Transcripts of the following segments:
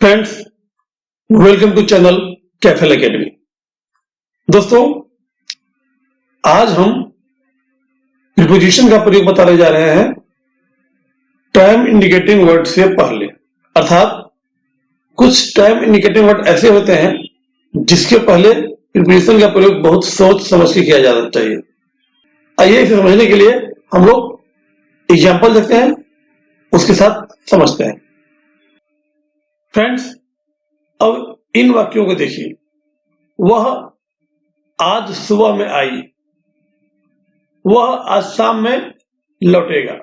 Friends, welcome to channel कैफेल academy. दोस्तों, आज हम प्रीपोजिशन का प्रयोग बताने जा रहे हैं टाइम इंडिकेटिंग वर्ड से पहले। अर्थात कुछ टाइम इंडिकेटिंग वर्ड ऐसे होते हैं जिसके पहले प्रीपोजिशन का प्रयोग बहुत सोच समझ के किया जाना चाहिए। आइए इसे समझने के लिए हम लोग एग्जाम्पल देखते हैं, उसके साथ समझते हैं। फ्रेंड्स, अब इन वाक्यों को देखिए। वह आज सुबह में आई, वह आज शाम में लौटेगा,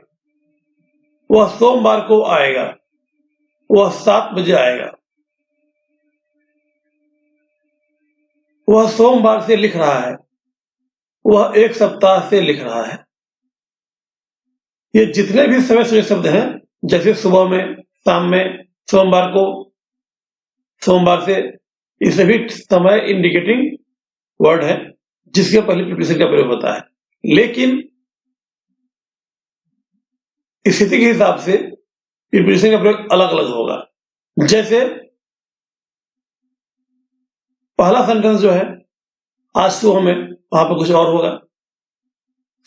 वह सोमवार को आएगा, वह 7 बजे आएगा, वह सोमवार से लिख रहा है, वह 1 सप्ताह से लिख रहा है। ये जितने भी समय से शब्द हैं, जैसे सुबह में, शाम में, सोमवार को, सोमवार से, ये सभी समय इंडिकेटिंग वर्ड है जिसके पहले प्रीपोजिशन का प्रयोग होता है। लेकिन स्थिति के हिसाब से प्रीपोजिशन का प्रयोग अलग अलग होगा। जैसे पहला सेंटेंस जो है, आज सुबह में, वहां पर कुछ और होगा।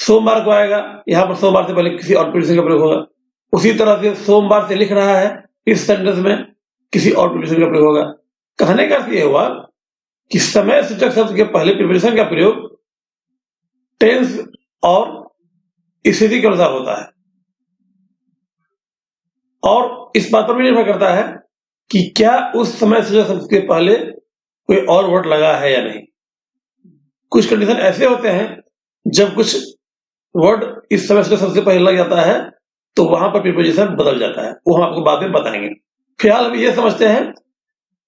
सोमवार को आएगा, यहां पर सोमवार से पहले किसी और प्रीपोजिशन का प्रयोग होगा। उसी तरह से सोमवार से लिख रहा है, इस सेंटेंस में किसी और प्रीपोजिशन का प्रयोग होगा। कहने का अर्थ यह हुआ कि समय सूचक शब्द के पहले प्रीपोजिशन का प्रयोग टेंस और स्थिति के अनुसार होता है, और इस बात पर भी निर्भर करता है कि क्या उस समय सूचक शब्द के पहले कोई और वर्ड लगा है या नहीं। कुछ कंडीशन ऐसे होते हैं जब कुछ वर्ड इस समय सूचक शब्द से पहले लग जाता है तो वहां पर प्रीपोजिशन बदल जाता है, वो हम आपको बाद में बताएंगे। फिलहाल अभी ये समझते हैं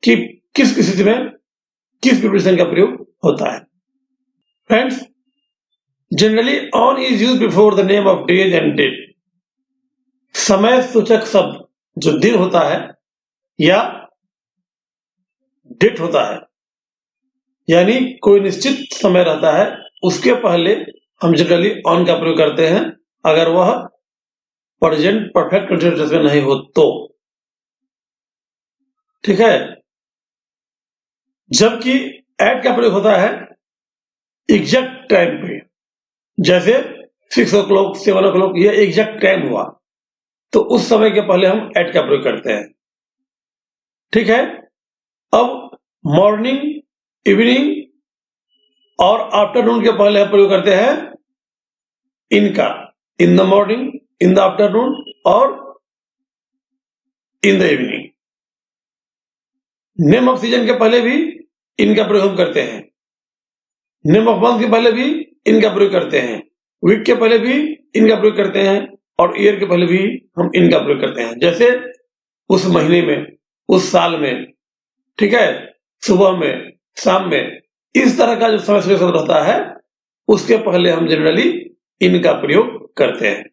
कि किस स्थिति में किस प्रीपोजिशन का प्रयोग होता है। Friends, generally on is used before the name of days and date. समय सूचक शब्द जो दिन होता है या डेट होता है, यानी कोई निश्चित समय रहता है, उसके पहले हम जनरली ऑन का प्रयोग करते हैं अगर वह प्रेजेंट परफेक्ट कंटीन्यूअस में नहीं हो तो। ठीक है। जबकि एट का प्रयोग होता है एग्जैक्ट टाइम पे, जैसे 6 o'clock 7 o'clock, यह एग्जैक्ट टाइम हुआ तो उस समय के पहले हम एट का प्रयोग करते हैं। ठीक है। अब मॉर्निंग, इवनिंग और आफ्टरनून के पहले हम प्रयोग करते हैं इनका, in the morning, in the afternoon और in the evening. Name of season के पहले भी इनका प्रयोग हम करते हैं, नेम ऑफ मंथ के पहले भी इनका प्रयोग करते हैं, वीक के पहले भी इनका प्रयोग करते हैं और ईयर के पहले भी हम इनका प्रयोग करते हैं। जैसे उस महीने में, उस साल में, ठीक है, सुबह में, शाम में, इस तरह का जो समय सूचक शब्द रहता है उसके पहले हम जनरली इनका प्रयोग करते हैं।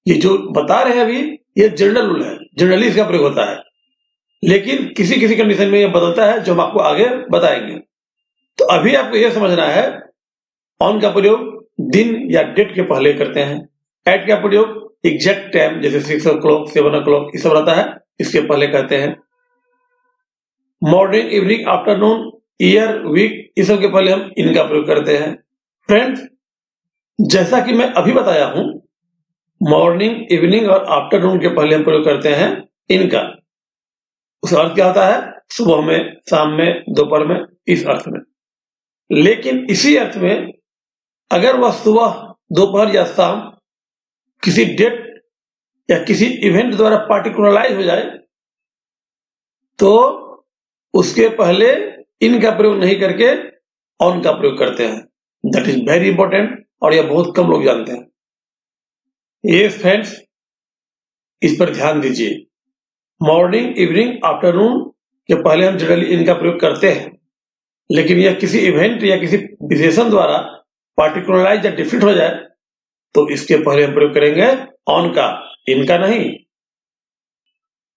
ये जो बता रहे हैं अभी, ये जनरल रूल है, जनरली इसका प्रयोग होता है, लेकिन किसी किसी कंडीशन में ये बदलता है जो हम आपको आगे बताएंगे। तो अभी आपको यह समझना है, ऑन का प्रयोग दिन या डेट के पहले करते हैं, एट का प्रयोग एग्जैक्ट टाइम जैसे 6 o'clock 7 o'clock ये सब रहता है, इसके पहले करते हैं। Morning, evening, afternoon, year, week, इस सब के पहले हम इनका प्रयोग करते हैं। फ्रेंड्स, जैसा कि मैं अभी बताया हूं, मॉर्निंग, इवनिंग और आफ्टरनून के पहले हम प्रयोग करते हैं इनका। उसका अर्थ क्या होता है? सुबह में, शाम में, दोपहर में, इस अर्थ में। लेकिन इसी अर्थ में अगर वह सुबह, दोपहर या शाम किसी डेट या किसी इवेंट द्वारा पार्टिकुलराइज हो जाए तो उसके पहले इनका प्रयोग नहीं करके ऑन का प्रयोग करते हैं। दैट इज वेरी इंपॉर्टेंट और यह बहुत कम लोग जानते हैं। ये फ्रेंड्स, इस पर ध्यान दीजिए। मॉर्निंग, इवनिंग, आफ्टरनून के पहले हम जनरली इनका प्रयोग करते हैं, लेकिन यह किसी इवेंट या किसी विशेषण द्वारा पार्टिकुलराइज या डिफरेंट हो जाए तो इसके पहले हम प्रयोग करेंगे ऑन का, इनका नहीं।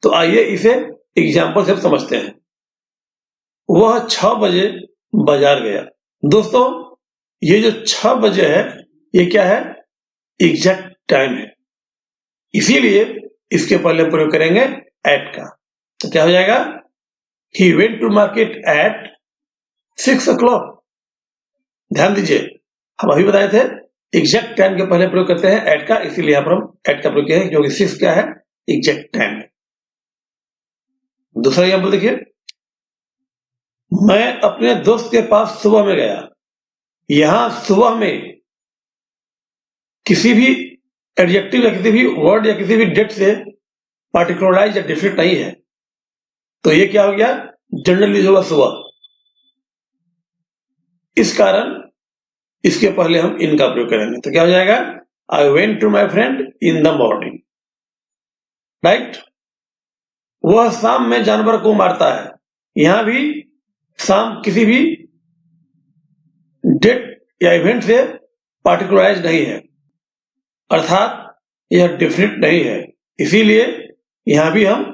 तो आइए इसे एग्जाम्पल से समझते हैं। वह 6 बजे बाजार गया। दोस्तों, ये जो 6 बजे है, ये क्या है? एग्जैक्ट टाइम है, इसीलिए इसके पहले प्रयोग करेंगे एट का। तो क्या हो जाएगा? He went to market at 6 o'clock. ध्यान दीजिए, हम अभी बताए थे एग्जैक्ट टाइम के पहले प्रयोग करते हैं एट का, इसीलिए यहाँ पर हम एट का प्रयोग किया है, क्योंकि 6 क्या है? एग्जैक्ट टाइम है। दूसरा एग्जाम्पल देखिए, मैं अपने दोस्त के पास सुबह में गया। यहां सुबह में किसी भी एडजेक्टिव या किसी भी वर्ड या किसी भी डेट से पार्टिकुलराइज या डिफरेंट नहीं है, तो ये क्या हो गया? जनरल यूज होगा सुबह। इस कारण इसके पहले हम इन का प्रयोग करेंगे, तो क्या हो जाएगा? I went to my friend in the morning, right. वह शाम में जानवर को मारता है। यहां भी शाम किसी भी डेट या इवेंट से पार्टिकुलराइज नहीं है, अर्थात यह डिफरेंट नहीं है, इसीलिए यहां भी हम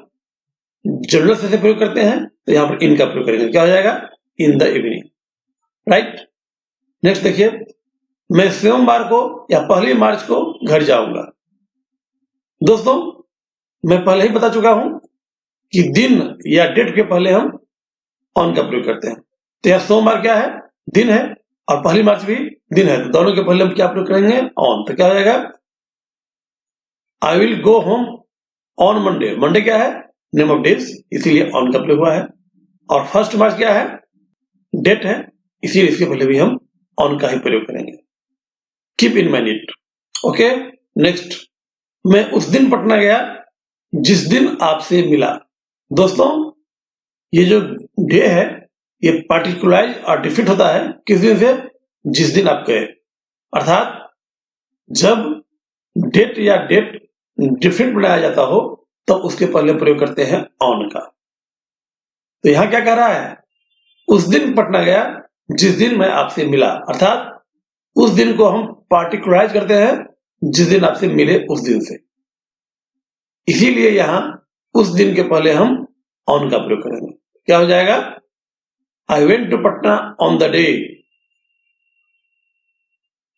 जनरल से प्रयोग करते हैं, तो यहां पर इन का प्रयोग करेंगे। क्या हो जाएगा? इन द इवनिंग, राइट। नेक्स्ट देखिए, मैं सोमवार को या 1 मार्च को घर जाऊंगा। दोस्तों, मैं पहले ही बता चुका हूं कि दिन या डेट के पहले हम ऑन का प्रयोग करते हैं। तो यह सोमवार क्या है? दिन है, और 1 मार्च भी दिन है, तो दोनों के पहले हम क्या प्रयोग करेंगे? ऑन। तो क्या हो जाएगा? I will go home on Monday. Monday क्या है? नेम ऑफ डेज, इसीलिए ऑन का प्रयोग हुआ है। और 1 मार्च क्या है? डेट है, इसीलिए इसके पहले भी हम ऑन का ही प्रयोग करेंगे। Keep in mind it, okay. Next, मैं उस दिन पटना गया जिस दिन आपसे मिला। दोस्तों, ये जो डे है ये पार्टिकुलराइज और डिफरेंट होता है किस दिन से? जिस दिन आप गए, अर्थात जब डेट या डेट डिफरेंट बनाया जाता हो तब तो उसके पहले प्रयोग करते हैं ऑन का। तो यहां क्या कह रहा है? उस दिन पटना गया जिस दिन मैं आपसे मिला, अर्थात उस दिन को हम पार्टिकुलराइज करते हैं जिस दिन आपसे मिले उस दिन से, इसीलिए यहां उस दिन के पहले हम ऑन का प्रयोग करेंगे। क्या हो जाएगा? I went to Patna on the day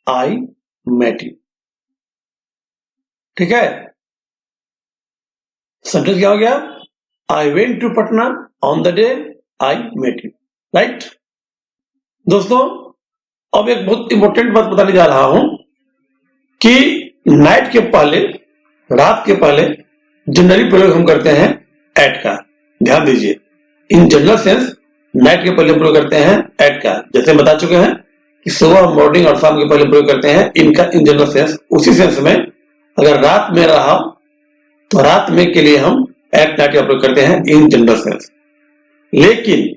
I met you. ठीक है, सेंटेंस क्या हो गया? I went to Patna on the day I met you, right. दोस्तों, अब एक बहुत इंपॉर्टेंट बात बताने जा रहा हूं कि नाइट के पहले, रात के पहले जनरली प्रयोग हम करते हैं एट का। ध्यान दीजिए, इन जनरल सेंस नाइट के पहले प्रयोग करते हैं एट का, जैसे बता चुके हैं कि सुबह, मॉर्निंग और शाम के पहले प्रयोग करते हैं इनका इन जनरल सेंस। उसी सेंस में अगर रात में रहा तो रात में के लिए हम एट नाइट का प्रयोग करते हैं इन जनरल सेंस। लेकिन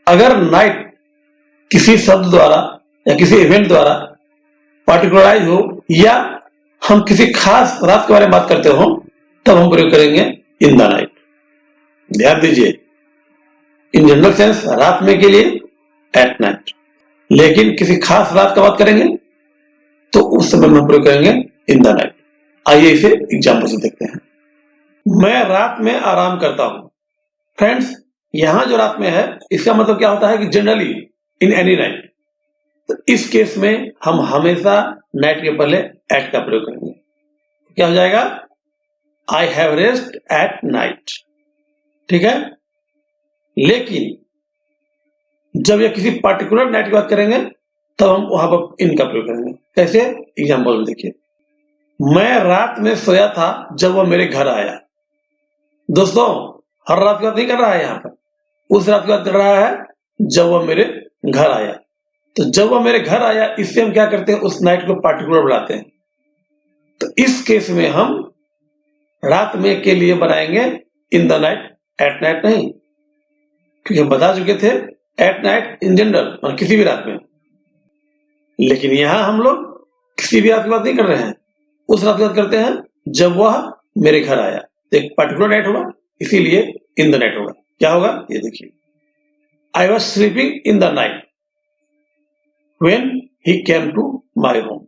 अगर नाइट किसी शब्द द्वारा या किसी इवेंट द्वारा पार्टिकुलराइज हो या हम किसी खास रात के बारे में बात करते हो तब हम प्रयोग करेंगे इन द नाइट। ध्यान दीजिए, इन जनरल सेंस रात में के लिए एट नाइट, लेकिन किसी खास रात का बात करेंगे तो उस समय में हम प्रयोग करेंगे इन द नाइट। आइए इसे एग्जाम्पल से देखते हैं। मैं रात में आराम करता हूं। फ्रेंड्स, यहां जो रात में है इसका मतलब क्या होता है कि जनरली इन एनी नाइट। तो इस केस में हम हमेशा नाइट के पहले एट का प्रयोग करेंगे। क्या हो जाएगा? I have rest at night. ठीक है, लेकिन जब यह किसी पार्टिकुलर नाइट की बात करेंगे तब हम वहां पर इन का प्रयोग करेंगे। कैसे? एग्जाम्पल देखिए, मैं रात में सोया था जब वह मेरे घर आया। दोस्तों, हर रात की बात नहीं कर रहा है, यहां पर उस रात की बात कर रहा है जब वह मेरे घर आया। तो जब वह मेरे घर आया, इससे हम क्या करते हैं? उस नाइट को पार्टिकुलर बनाते हैं। तो इस केस में हम रात में के लिए बनाएंगे इन द नाइट, एट नाइट नहीं, क्योंकि हम बता चुके थे एट नाइट इन जनरल और किसी भी रात में। लेकिन यहां हम लोग किसी भी रात की बात नहीं कर रहे हैं, उस रात की बात करते हैं जब वह मेरे घर आया। तो एक पार्टिकुलर नाइट होगा, इसीलिए इन द नाइट होगा। क्या होगा? ये देखिए, I was sleeping in the night when he came to my home.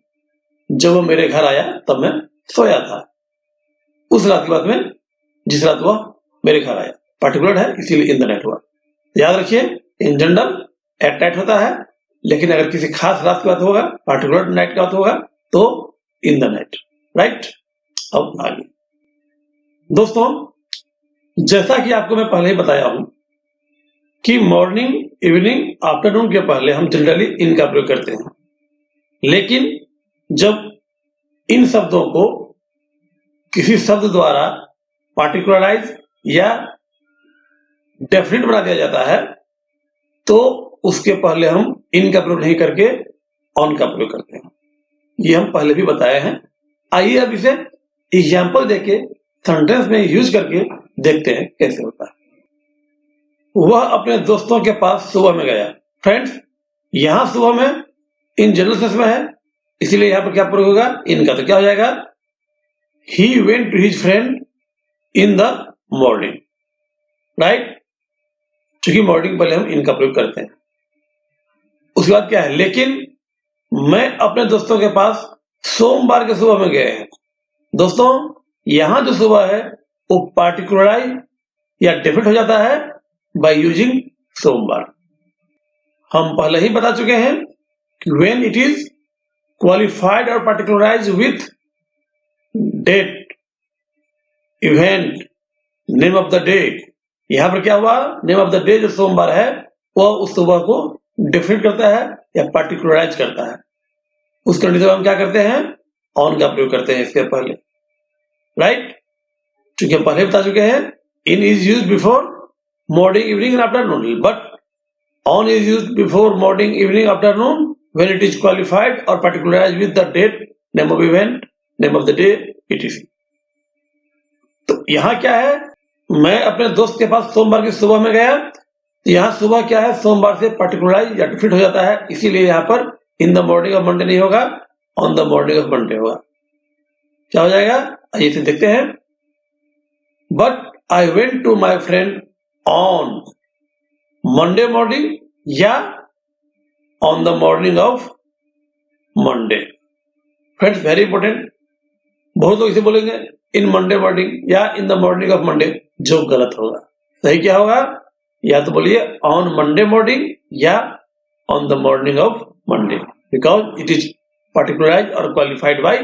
जब वो मेरे घर आया तब मैं सोया था। उस रात की बात में जिस रात वह मेरे घर आया, पार्टिकुलर है इसीलिए इन द नाइट हुआ। याद रखिए, इन जनरल एट नाइट होता है, लेकिन अगर किसी खास रात की बात होगा, पार्टिकुलर नाइट की बात होगा तो इन द नाइट, राइट। अब आगे दोस्तों, जैसा कि आपको मैं पहले ही बताया हूं कि मॉर्निंग, इवनिंग, आफ्टरनून के पहले हम जनरली इन का प्रयोग करते हैं, लेकिन जब इन शब्दों को किसी शब्द द्वारा पार्टिकुलराइज या डेफिनेट बना दिया जाता है तो उसके पहले हम इन का प्रयोग नहीं करके ऑन का प्रयोग करते हैं। ये हम पहले भी बताए हैं। आइए अब इसे एग्जाम्पल देके सेंटेंस में यूज करके देखते हैं कैसे होता है। वह अपने दोस्तों के पास सुबह में गया। फ्रेंड्स, यहां सुबह में इन जनरल सेंस में है, इसीलिए यहां पर क्या प्रयोग होगा? इनका। तो क्या हो जाएगा? He went to his friend in the morning, right? क्योंकि मॉर्निंग पहले हम इनका प्रयोग करते हैं। उसके बाद क्या है? लेकिन मैं अपने दोस्तों के पास सोमवार के सुबह में गए हैं। दोस्तों, यहां जो सुबह है वो पार्टिकुलराइज या डेफिनेट हो जाता है बाय यूजिंग सोमवार। हम पहले ही बता चुके हैं कि व्हेन इट इज क्वालिफाइड और particularise with date, event, name of the day. यहां पर क्या हुआ? नेम ऑफ द डे जो सोमवार है वह उस सुबह को डेफिनेट करता है या पार्टिकुलराइज करता है। उस कंडीशन में हम क्या करते हैं? ऑन का प्रयोग करते हैं इसके पहले, राइट? क्योंकि हम पहले बता चुके हैं in is used before morning, evening and afternoon, but on is used before morning, evening, afternoon when it is qualified और particularise with the date, name of event, name of the day, etc। तो यहां क्या है? मैं अपने दोस्त के पास सोमवार की सुबह में गया। यहां सुबह क्या है? सोमवार से पार्टिकुलराइज या डिफिट हो जाता है, इसीलिए यहां पर in the morning of Monday नहीं होगा, on the morning of Monday होगा। क्या हो जाएगा? आइए इसे देखते हैं। But I went to my friend on Monday morning या on the morning of Monday. Friends, very important. बहुत लोग इसे बोलेंगे इन मंडे मॉर्निंग या in the morning of Monday, जो गलत होगा। सही क्या होगा? या तो बोलिए ऑन मंडे मॉर्निंग या on the morning of Monday, because it is particularise और qualified by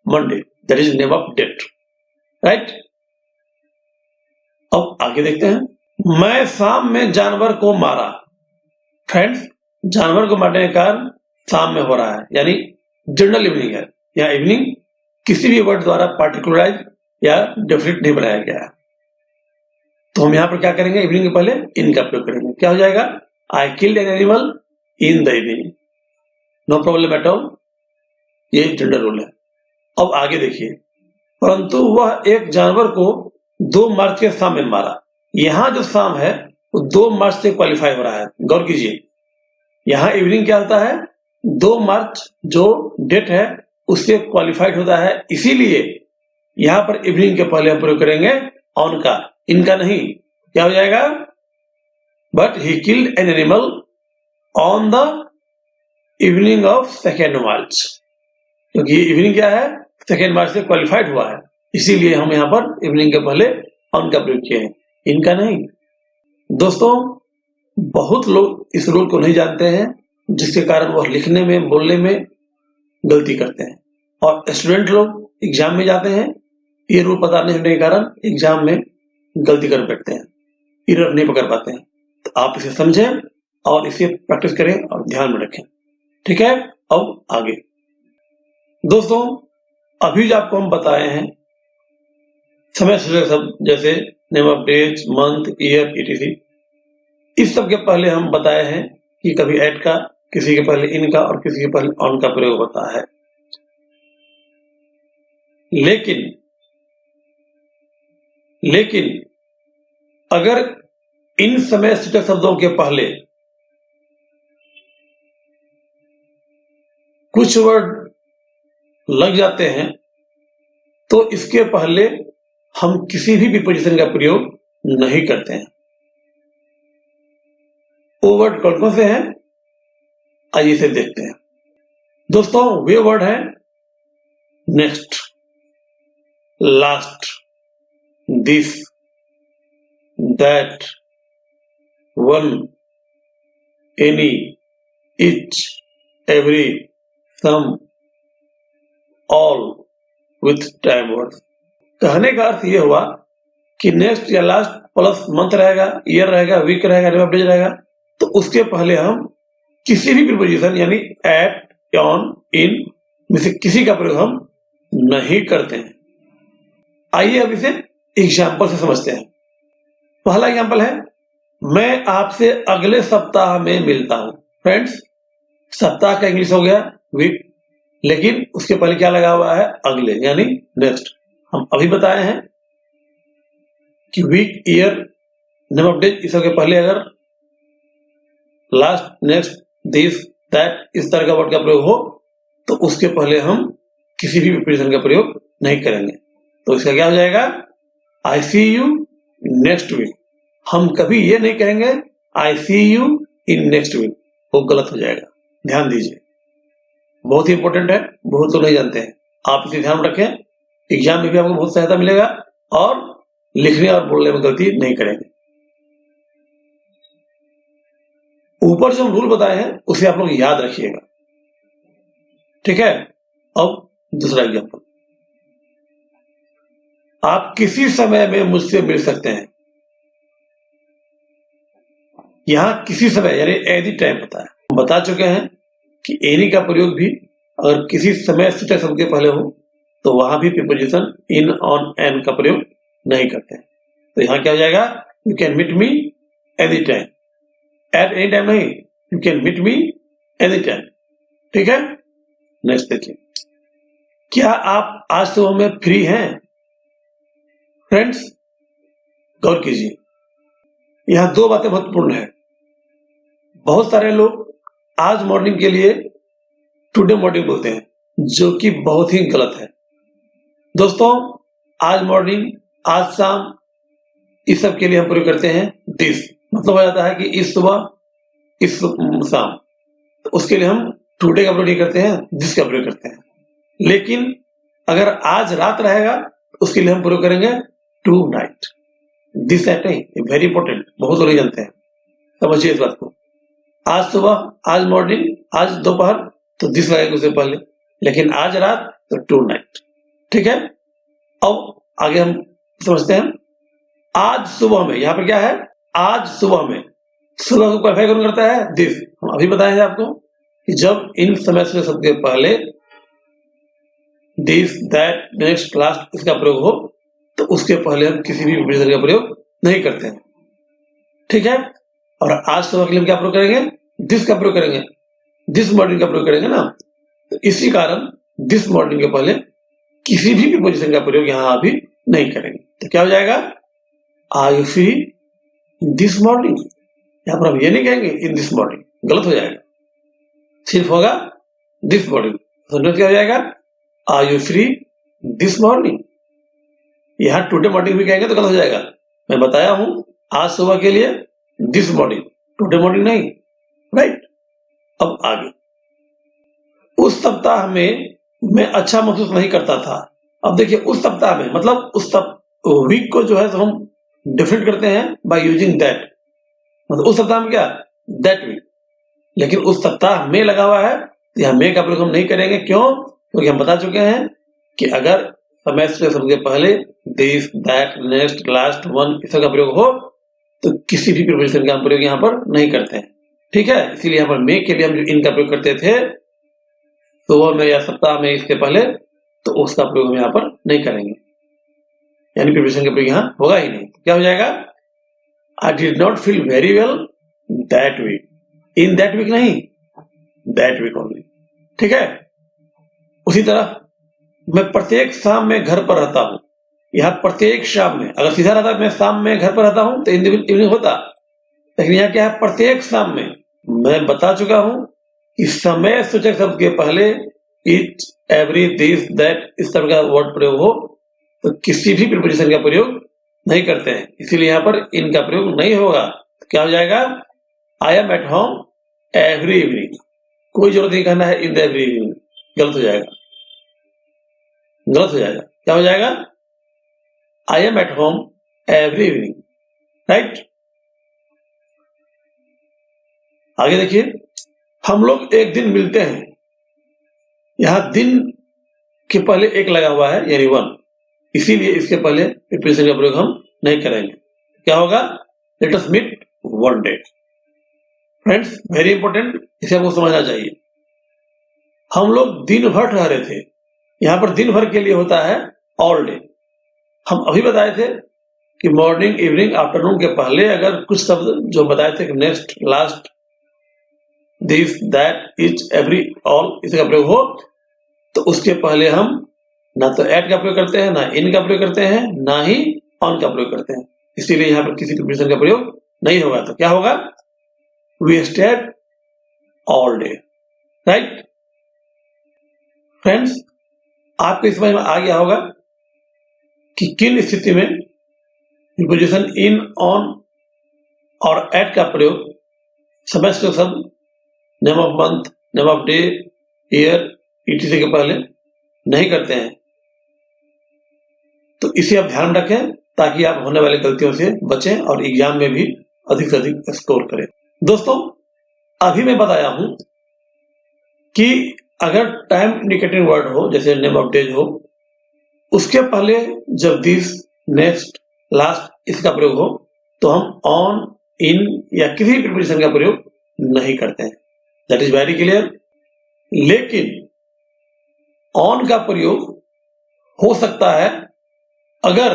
Monday, that is name of date, right? अब आगे देखते हैं। मैं शाम में जानवर को मारा। फ्रेंड्स, जानवर को मारने का कारण शाम में हो रहा है, यानी जनरल इवनिंग है। या इवनिंग किसी भी वर्ड द्वारा पार्टिकुलराइज या डेफिनेट नहीं बनाया गया है, तो हम यहां पर क्या करेंगे? इवनिंग के पहले इन का प्रयोग करेंगे। क्या हो जाएगा? I killed an animal in the evening. No problem at all, ये जनरल रूल है। अब आगे देखिए। परंतु वह एक जानवर को 2 मार्च के शाम में मारा। यहां जो शाम है वो 2 मार्च से क्वालिफाई हो रहा है। गौर कीजिए, यहां इवनिंग क्या होता है? 2 मार्च जो डेट है उससे क्वालिफाइड होता है, इसीलिए यहां पर इवनिंग के पहले हम प्रयोग करेंगे ऑन का, इनका नहीं। क्या हो जाएगा? But he killed an animal on the evening of 2 मार्च, क्योंकि इवनिंग क्या है? 2 मार्च से क्वालिफाइड हुआ है, इसीलिए हम यहाँ पर इवनिंग के पहले ऑन का प्रयोग किए हैं, इनका नहीं। दोस्तों, बहुत लोग इस रूल को नहीं जानते हैं, जिसके कारण वह लिखने में, बोलने में गलती करते हैं, और स्टूडेंट लोग एग्जाम में जाते हैं, ये रूल पता नहीं होने के कारण एग्जाम में गलती कर बैठते हैं, एरर नहीं पकड़ पाते हैं। तो आप इसे समझें और इसे प्रैक्टिस करें और ध्यान में रखें, ठीक है? अब आगे दोस्तों, अभी जो आपको हम बताए हैं समय सूचक शब्द जैसे name of days, month, year, etc, इस सब के पहले हम बताए हैं कि कभी एट का, किसी के पहले इन का और किसी के पहले ऑन का प्रयोग होता है। लेकिन अगर इन समय सूचक शब्दों के पहले कुछ वर्ड लग जाते हैं तो इसके पहले हम किसी भी प्रीपोजिशन का प्रयोग नहीं करते हैं। वो वर्ड कौन कौन से हैं? आइए इसे देखते हैं। दोस्तों, वे वर्ड हैं next, last, this, that, one, any, each, every, some, all with time word. कहने का अर्थ यह हुआ कि नेक्स्ट या लास्ट प्लस मंथ रहेगा, ईयर रहेगा, वीक रहेगा, नेम ऑफ डेज रहेगा, तो उसके पहले हम किसी भी प्रीपोजिशन यानी एट, ऑन, इन में से किसी का प्रयोग हम नहीं करते हैं। आइए अब इसे एग्जाम्पल से समझते हैं। पहला एग्जाम्पल है, मैं आपसे अगले सप्ताह में मिलता हूं। फ्रेंड्स, सप्ताह का इंग्लिश हो गया वीक, लेकिन उसके पहले क्या लगा हुआ है? अगले, यानी नेक्स्ट। हम अभी बताए हैं कि week, year, name of days, इस सबके पहले अगर लास्ट, नेक्स्ट, दिस, दैट इस तरह का वर्ड का प्रयोग हो तो उसके पहले हम किसी भी प्रीपोजिशन का प्रयोग नहीं करेंगे। तो इसका क्या हो जाएगा? आई सी यू नेक्स्ट वीक। हम कभी ये नहीं कहेंगे आई सी यू इन नेक्स्ट वीक, वो गलत हो जाएगा। ध्यान दीजिए, बहुत ही इंपॉर्टेंट है, बहुत लोग नहीं जानते हैं। आप इसे ध्यान रखें, एग्जाम में भी आपको बहुत सहायता मिलेगा और लिखने और बोलने में गलती नहीं करेंगे। ऊपर जो हम रूल बताए हैं उसे आप लोग याद रखिएगा, ठीक है। अब दूसरा एग्जाम्पल, आप किसी समय में मुझसे मिल सकते हैं। यहां किसी समय यानी एनी टाइम होता है। हम बता चुके हैं कि एनी का प्रयोग भी अगर किसी समय सूचक शब्द के पहले हो तो वहां भी प्रीपोजिशन इन, ऑन, एन का प्रयोग नहीं करते हैं। तो यहां क्या हो जाएगा? You can meet me any time. At any time नहीं, you can meet me any time, ठीक है। नेक्स्ट देखिए, क्या आप आज सुबह में फ्री हैं? फ्रेंड्स, गौर कीजिए, यहां दो बातें महत्वपूर्ण है। बहुत सारे लोग आज मॉर्निंग के लिए टुडे मॉर्निंग बोलते हैं, जो कि बहुत ही गलत है। दोस्तों, आज मॉर्निंग, आज शाम, इस सब के लिए हम प्रयोग करते हैं दिस। मतलब हो जाता है कि इस सुबह, इस शाम, तो उसके लिए हम टुडे का प्रयोग नहीं करते हैं, दिस का प्रयोग करते हैं। लेकिन अगर आज रात रहेगा उसके लिए हम प्रयोग करेंगे टू नाइट। दिस नाइट नहीं, वेरी इंपॉर्टेंट, बहुत लोग नहीं जानते हैं, समझिए इस बात को। आज सुबह, आज मॉर्निंग, आज दोपहर तो दिस लगेगा उससे पहले, लेकिन आज रात तो टू नाइट, ठीक है। अब आगे हम समझते हैं, आज सुबह में, यहां पर क्या है? आज सुबह में, सुबह को क्वालिफाई कौन करता है? दिस। हम अभी बताए हैं आपको कि जब इन समय से शब्द के पहले दिस, दैट, नेक्स्ट, लास्ट इसका प्रयोग हो तो उसके पहले हम किसी भी प्रीपोजिशन का प्रयोग नहीं करते हैं, ठीक है। और आज सुबह के लिए हम क्या प्रयोग करेंगे? दिस का प्रयोग करेंगे, दिस मॉर्निंग का प्रयोग करेंगे ना। तो इसी कारण दिस मॉर्निंग के पहले किसी भी प्रीपोजिशन का प्रयोग यहां अभी नहीं करेंगे। तो क्या हो जाएगा? Are you free this morning. यहां पर हम ये नहीं कहेंगे इन दिस मॉर्निंग, गलत हो जाएगा, सिर्फ होगा दिस मॉर्निंग। तो क्या हो जाएगा? Are you free this morning. यहां टुडे मॉर्निंग भी कहेंगे तो गलत हो जाएगा। मैं बताया हूं आज सुबह के लिए दिस मॉर्निंग, टुडे मॉर्निंग नहीं, राइट। अब आगे, उस सप्ताह में मैं अच्छा महसूस नहीं करता था। अब देखिए, उस सप्ताह में मतलब उस वीक को जो है तो हम डिफरेंट करते हैं बाय यूजिंग दैट। मतलब उस सप्ताह में क्या? That week. लेकिन उस सप्ताह में लगा हुआ है तो यहां में का प्रयोग हम नहीं करेंगे। क्यों? क्योंकि हम बता चुके हैं कि अगर समय से शब्द के पहले this, that, next, last, one इस का प्रयोग हो तो किसी भी प्रीपोजिशन का हम प्रयोग यहाँ पर नहीं करते हैं, ठीक है। इसीलिए यहाँ पर मे के लिए हम जो इनका प्रयोग करते थे सुबह में या सप्ताह में इसके पहले, तो उसका प्रयोग हम यहाँ पर नहीं करेंगे, यानी प्रीपोजिशन का प्रयोग यहाँ होगा ही नहीं। क्या हो जाएगा? I did not feel very well that week. In that week नहीं, दैट वीक ओनली, ठीक है। उसी तरह मैं प्रत्येक शाम में घर पर रहता हूं। यहां प्रत्येक शाम में, अगर सीधा रहता मैं शाम में घर पर रहता हूं तो इवनिंग होता, लेकिन यहां क्या है? प्रत्येक शाम में। मैं बता चुका हूं कि समय सूचक शब्द के पहले इट, एवरी, दिस, दैट इस तरह का वर्ड प्रयोग हो तो किसी भी प्रीपोजिशन का प्रयोग नहीं करते हैं, इसीलिए यहां पर इनका प्रयोग नहीं होगा। तो क्या हो जाएगा? I am at home every evening. कोई जरूरत नहीं कहना है इन द एवरी इवनिंग, गलत हो जाएगा, गलत हो जाएगा। क्या हो जाएगा? I am at home every evening, right. आगे देखिए, हम लोग एक दिन मिलते हैं। यहां दिन के पहले एक लगा हुआ है यानी वन, इसीलिए इसके पहले प्रीपोजिशन का प्रयोग हम नहीं करेंगे। क्या होगा? Let us meet one day. Friends, very important, इसे आपको समझना चाहिए। हम लोग दिन भर ठहरे थे, यहाँ पर दिन भर के लिए होता है ऑल डे। हम अभी बताए थे कि मॉर्निंग, इवनिंग, आफ्टरनून के पहले अगर कुछ शब्द जो बताए थे कि next, last, this, that, each, every, all, इसका प्रयोग हो तो उसके पहले हम ना तो एट का प्रयोग करते हैं, ना इन का प्रयोग करते हैं, ना ही ऑन का प्रयोग करते हैं। इसीलिए यहाँ पर किसी प्रीपोजिशन का प्रयोग नहीं होगा। तो क्या होगा? We stayed all day. Right friends, आपको इस समझ में आ गया होगा कि किन स्थिति में प्रीपोजिशन इन, ऑन और एट का प्रयोग समय सूचक शब्द name of month, name of day, year, etc के पहले नहीं करते हैं। तो इसे आप ध्यान रखें ताकि आप होने वाली गलतियों से बचें और एग्जाम में भी अधिक से अधिक स्कोर करें। दोस्तों, अभी मैं बताया हूं कि अगर टाइम इंडिकेटिंग वर्ड हो, जैसे नेम ऑफ डेज हो, उसके पहले जब दिस, नेक्स्ट, लास्ट इसका प्रयोग हो तो हम ऑन, इन या किसी भी प्रीपोजिशन का प्रयोग नहीं करते हैं। That is very clear. लेकिन ऑन का प्रयोग हो सकता है अगर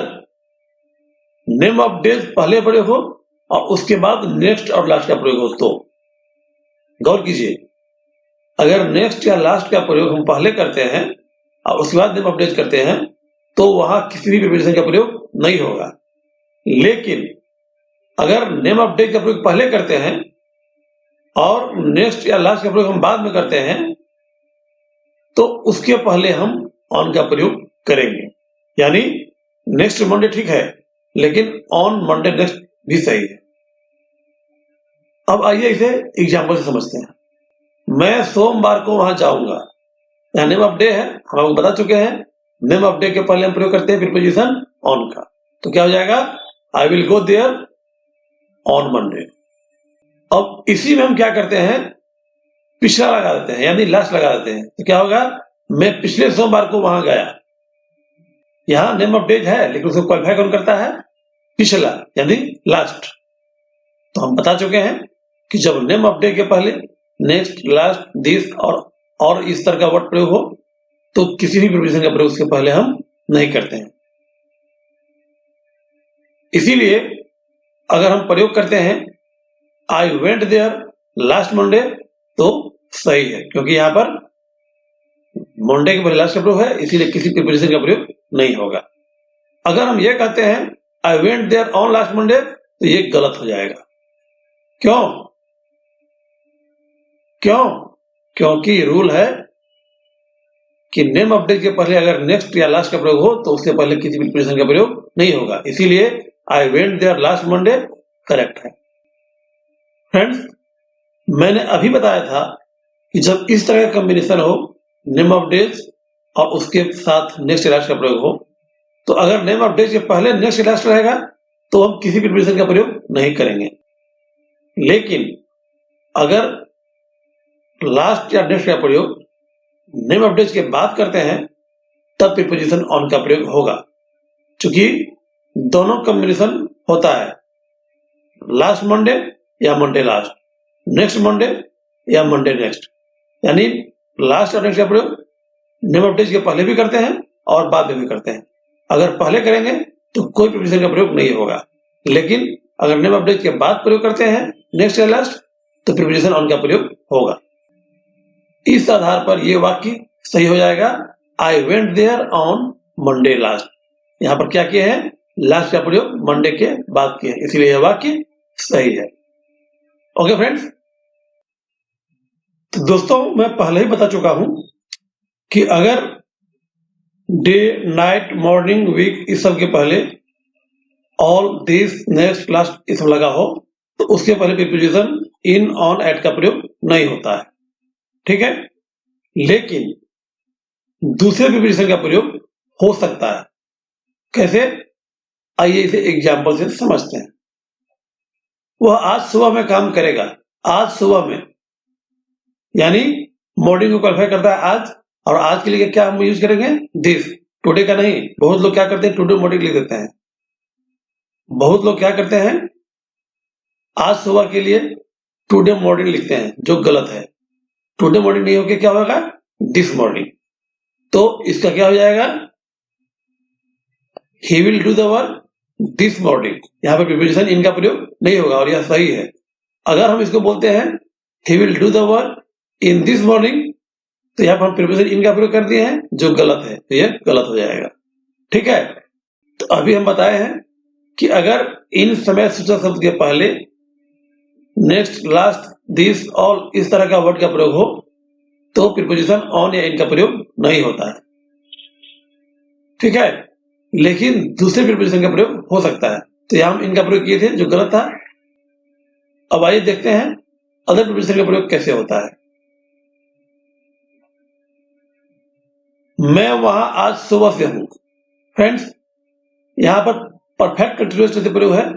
नेम ऑफ डेज पहले प्रयोग हो और उसके बाद नेक्स्ट और लास्ट का प्रयोग हो तो। गौर कीजिए, अगर नेक्स्ट या लास्ट का प्रयोग हम पहले करते हैं और उसके बाद नेम ऑफ डेज करते हैं तो वहां किसी भी प्रीपोजिशन का प्रयोग नहीं होगा। लेकिन अगर नेम ऑफ डेज का प्रयोग पहले करते हैं और नेक्स्ट या लास्ट का प्रयोग हम बाद में करते हैं तो उसके पहले हम ऑन का प्रयोग करेंगे। यानी नेक्स्ट मंडे ठीक है, लेकिन ऑन मंडे नेक्स्ट भी सही है। अब आइए इसे एग्जाम्पल से समझते हैं। मैं सोमवार को वहां जाऊंगा, यहाँ नेम ऑफ डे है, हम आपको बता चुके हैं। नेम ऑफ डे के पहले हम प्रयोग करते हैं प्रीपोजिशन ऑन का। तो क्या हो जाएगा? I will go there on Monday. अब इसी में हम क्या करते हैं? पिछला लगा देते हैं, यानी लास्ट लगा देते हैं। तो क्या होगा? मैं पिछले सोमवार को वहां गया। यहां नेम ऑफ डेज है लेकिन उसको क्वालिफाई कौन करता है? पिछला, यानी लास्ट। तो हम बता चुके हैं कि जब नेम ऑफ डे के पहले नेक्स्ट, लास्ट, दिस और इस तरह का वर्ड प्रयोग हो तो किसी भी प्रीपोजिशन का प्रयोग उसके पहले हम नहीं करते हैं। इसीलिए अगर हम प्रयोग करते हैं I went there last Monday तो सही है, क्योंकि यहां पर मंडे के पहले लास्ट का प्रयोग है, इसीलिए किसी प्रीपोजिशन का प्रयोग नहीं होगा। अगर हम ये कहते हैं I went there on last Monday तो ये गलत हो जाएगा। क्यों? क्योंकि रूल है कि नेम ऑफ डे के पहले अगर नेक्स्ट या लास्ट का प्रयोग हो तो उससे पहले किसी भी प्रीपोजिशन का प्रयोग नहीं होगा। इसीलिए I went there last Monday correct है। फ्रेंड्स, मैंने अभी बताया था कि जब इस तरह का कॉम्बिनेशन हो, नेम ऑफ डेज और उसके साथ नेक्स्ट या लास्ट का प्रयोग हो, तो अगर नेम ऑफ डेज के पहले नेक्स्ट या लास्ट रहेगा तो हम किसी भी प्रीपोजिशन का प्रयोग नहीं करेंगे। लेकिन अगर लास्ट या नेक्स्ट का प्रयोग नेम ऑफ डेज के बाद करते हैं तब प्रीपोजिशन ऑन का प्रयोग होगा, क्योंकि दोनों कॉम्बिनेशन होता है, लास्ट मंडे या मंडे लास्ट, नेक्स्ट मंडे या मंडे नेक्स्ट। यानी लास्ट और नेक्स्ट का प्रयोग नेम ऑफ डेज के पहले भी करते हैं और बाद में भी करते हैं। अगर पहले करेंगे तो कोई प्रीपोजिशन का प्रयोग नहीं होगा, लेकिन अगर नेम ऑफ डेज के बाद प्रयोग करते हैं नेक्स्ट या लास्ट तो प्रीपोजिशन ऑन का प्रयोग होगा। इस आधार पर यह वाक्य सही हो जाएगा, I went there on Monday last. यहां पर क्या किए हैं? लास्ट का प्रयोग मंडे के बाद किए हैं, इसीलिए यह वाक्य सही है। ओके फ्रेंड्स, तो दोस्तों मैं पहले ही बता चुका हूं कि अगर डे, नाइट, मॉर्निंग, वीक इस सब के पहले ऑल, दिस, नेक्स्ट, लास्ट इस सब लगा हो तो उसके पहले प्रीपोजिशन इन, ऑन, एट का प्रयोग नहीं होता है। ठीक है? लेकिन दूसरे प्रीपोजिशन का प्रयोग हो सकता है। कैसे? आइए इसे एग्जाम्पल से समझते हैं। वह आज सुबह में काम करेगा। आज सुबह में यानी मॉर्निंग को क्वालिफाई करता है आज, और आज के लिए क्या हम यूज करेंगे? दिस। टुडे का नहीं। बहुत लोग क्या करते हैं? टुडे मॉर्निंग लिख देते हैं। बहुत लोग क्या करते हैं, आज सुबह के लिए टुडे मॉर्निंग लिखते हैं, जो गलत है। टुडे मॉर्निंग नहीं होकर क्या होगा, दिस मॉर्निंग। तो इसका क्या हो जाएगा, he will do the work this morning. यहाँ पर प्रीपोजिशन इन का प्रयोग नहीं होगा और यह सही है। अगर हम इसको बोलते हैं he will do the work in this morning, तो यहाँ पर हम प्रीपोजिशन इन का प्रयोग कर दिए हैं, जो गलत है, तो यह गलत हो जाएगा। ठीक है, तो अभी हम बताए हैं कि अगर इन समय सूचक शब्द के पहले नेक्स्ट, लास्ट, दिस, ऑल इस तरह का वर्ड का प्रयोग हो तो प्रीपोजिशन ऑन या इन का प्रयोग नहीं होता है। ठीक है, लेकिन दूसरे प्रीपोजिशन का प्रयोग हो सकता है। तो यहां हम इनका प्रयोग किए थे, जो गलत था। अब आइए देखते हैं अदर प्रीपोजिशन का प्रयोग कैसे होता है। मैं वहां आज सुबह से हूं। फ्रेंड्स, यहां पर परफेक्ट कंटीन्यूअस से प्रयोग है,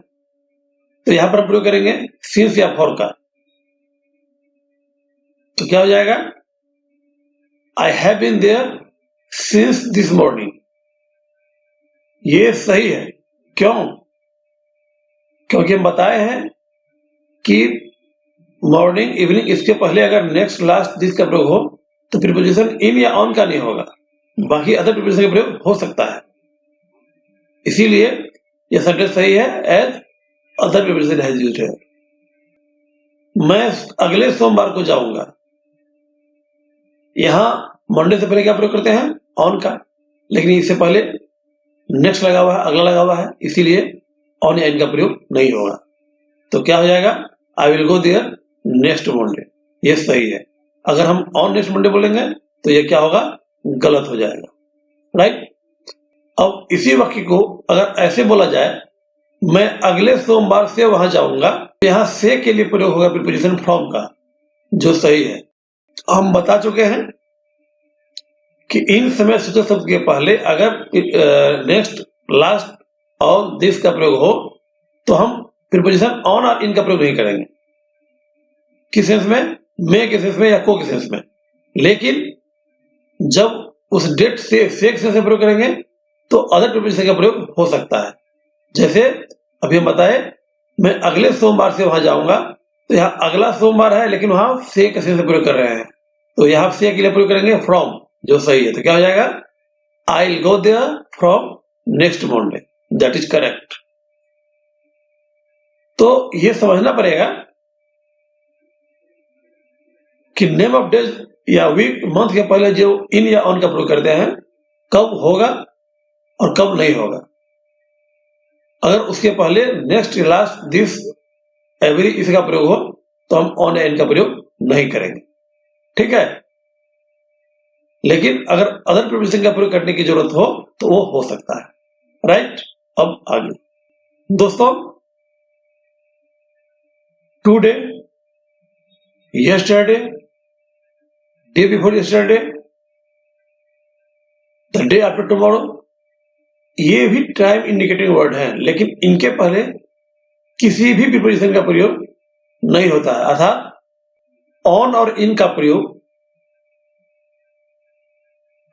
तो यहां पर हम प्रयोग करेंगे सिंस या फॉर का। तो क्या हो जाएगा, I have been there since this morning. ये सही है। क्यों? क्योंकि हम बताए हैं कि मॉर्निंग, इवनिंग इसके पहले अगर नेक्स्ट, लास्ट, दिस का प्रयोग हो तो प्रीपोजिशन इन या ऑन का नहीं होगा, बाकी अदर प्रीपोजिशन का प्रयोग हो सकता है। इसीलिए यह सेंटेंस सही है, as other preposition has used है। मैं अगले सोमवार को जाऊंगा। यहां मंडे से पहले क्या प्रयोग करते हैं, ऑन का, लेकिन इससे पहले नेक्स्ट लगा हुआ है, अगला लगा हुआ है, इसीलिए ऑन या इन का प्रयोग नहीं होगा। तो क्या हो जाएगा, I will go there next Monday. ये सही है। अगर हम ऑन नेक्स्ट मंडे बोलेंगे तो ये क्या होगा, गलत हो जाएगा। राइट। अब इसी वाक्य को अगर ऐसे बोला जाए, मैं अगले सोमवार से वहां जाऊंगा, तो यहां से के लिए प्रयोग होगा प्रीपोजिशन फ्रॉम का, जो सही है। हम बता चुके हैं कि इन समय सूचक शब्द के पहले अगर नेक्स्ट, लास्ट और दिस का प्रयोग हो तो हम प्रीपोजिशन ऑन और इन का प्रयोग नहीं करेंगे। किस सेंस में, मे के सेंस में या को के सेंस में। लेकिन जब उस डेट से के सेंस में प्रयोग करेंगे तो अदर प्रीपोजिशन का प्रयोग हो सकता है। जैसे अभी हम बताए, मैं अगले सोमवार से वहां जाऊंगा, तो यहाँ अगला सोमवार है लेकिन वहां से के सेंस में प्रयोग कर रहे हैं, तो यहाँ से के लिए प्रयोग करेंगे फ्रॉम, जो सही है। तो क्या हो जाएगा, I will go there from next Monday, that is correct. तो ये समझना पड़ेगा कि नेम ऑफ डेज या वीक, मंथ के पहले जो इन या ऑन का प्रयोग करते हैं, कब होगा और कब नहीं होगा। अगर उसके पहले नेक्स्ट, लास्ट, दिस, एवरी इसका प्रयोग हो तो हम ऑन या इन का प्रयोग नहीं करेंगे। ठीक है, लेकिन अगर अदर प्रीपोजिशन का प्रयोग करने की जरूरत हो तो वो हो सकता है। राइट। अब आगे दोस्तों, today, yesterday, day before yesterday, the day after tomorrow, ये भी टाइम इंडिकेटिंग वर्ड हैं, लेकिन इनके पहले किसी भी प्रीपोजिशन का प्रयोग नहीं होता है। अर्थात ऑन और इन का प्रयोग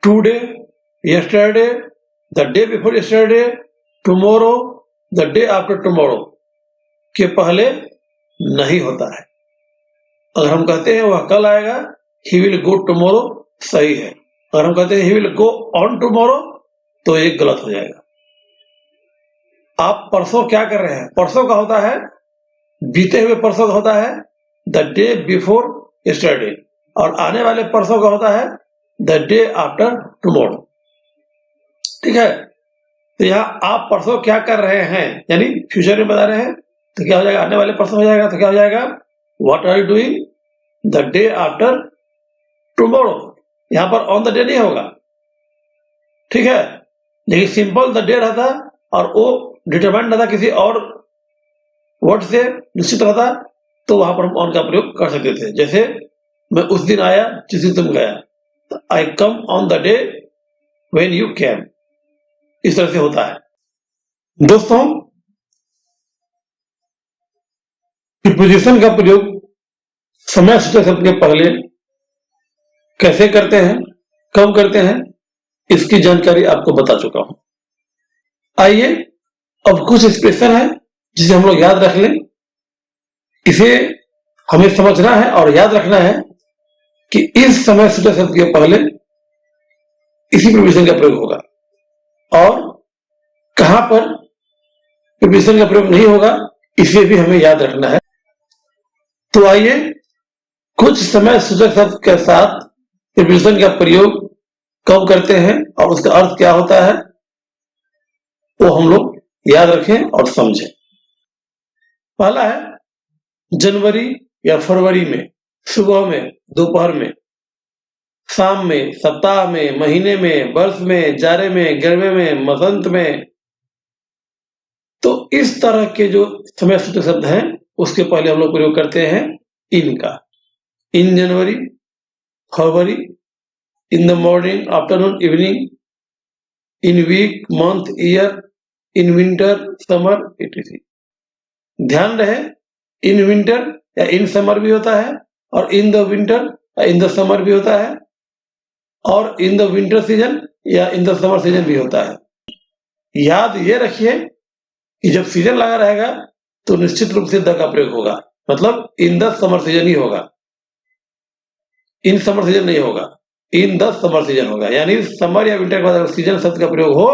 today, yesterday, the day before yesterday, tomorrow, the day after tomorrow के पहले नहीं होता है। अगर हम कहते हैं वह कल आएगा, ही विल गो टुमारो, सही है। अगर हम कहते हैं he will go on tomorrow, तो ये गलत हो जाएगा। आप परसों क्या कर रहे हैं, परसों का होता है बीते हुए परसों का होता है द डे बिफोर यस्टरडे, और आने वाले परसों का होता है द डे आफ्टर टुमारो। ठीक है, तो यहाँ आप परसों क्या कर रहे हैं यानी फ्यूचर में बता रहे हैं, तो क्या हो जाएगा, आने वाले परसों हो जाएगा। तो क्या हो जाएगा, what are you doing the day after tomorrow. यहां पर ऑन द डे नहीं होगा। ठीक है, लेकिन सिंपल द डे रहता और वो डिटरमाइंड रहता किसी और वर्ड से निश्चित रहता, तो वहां पर हम ऑन का प्रयोग कर सकते थे। जैसे मैं उस दिन आया जिस दिन तुम गया, तो I come on the day when you came, इस तरह से होता है। दोस्तों, प्रीपोजिशन का प्रयोग समय सूचक शब्द के पहले कैसे करते हैं, कब करते हैं, इसकी जानकारी आपको बता चुका हूं। आइए अब कुछ एक्सप्रेशन है जिसे हम लोग याद रख लें। इसे हमें समझना है और याद रखना है कि इस समय सूचक शब्द के पहले इसी प्रीपोजिशन का प्रयोग होगा और कहां पर प्रीपोजिशन का प्रयोग नहीं होगा इसे भी हमें याद रखना है। तो आइए कुछ समय सूचक शब्द के साथ प्रीपोजिशन का प्रयोग कब करते हैं और उसका अर्थ क्या होता है वो हम लोग याद रखें और समझें। पहला है जनवरी या फरवरी में, सुबह में, दोपहर में, शाम में, सप्ताह में, महीने में, वर्ष में, जाड़े में, गर्मी में, वसंत में। तो इस तरह के जो समय सूचक शब्द हैं उसके पहले हम लोग प्रयोग करते हैं इन का। In January, February, in the morning, afternoon, evening, in week, month, year, in winter, summer, etc। ध्यान रहे इन विंटर या इन समर भी होता है और इन द विंटर या इन द समर भी होता है और इन द विंटर सीजन या इन द समर सीजन भी होता है। याद ये रखिए कि जब सीजन लगा रहेगा तो निश्चित रूप से द का प्रयोग होगा, मतलब इन द समर सीजन ही होगा, इन समर सीजन नहीं होगा, इन द समर सीजन होगा। यानी समर या विंटर के बाद अगर सीजन शब्द का प्रयोग हो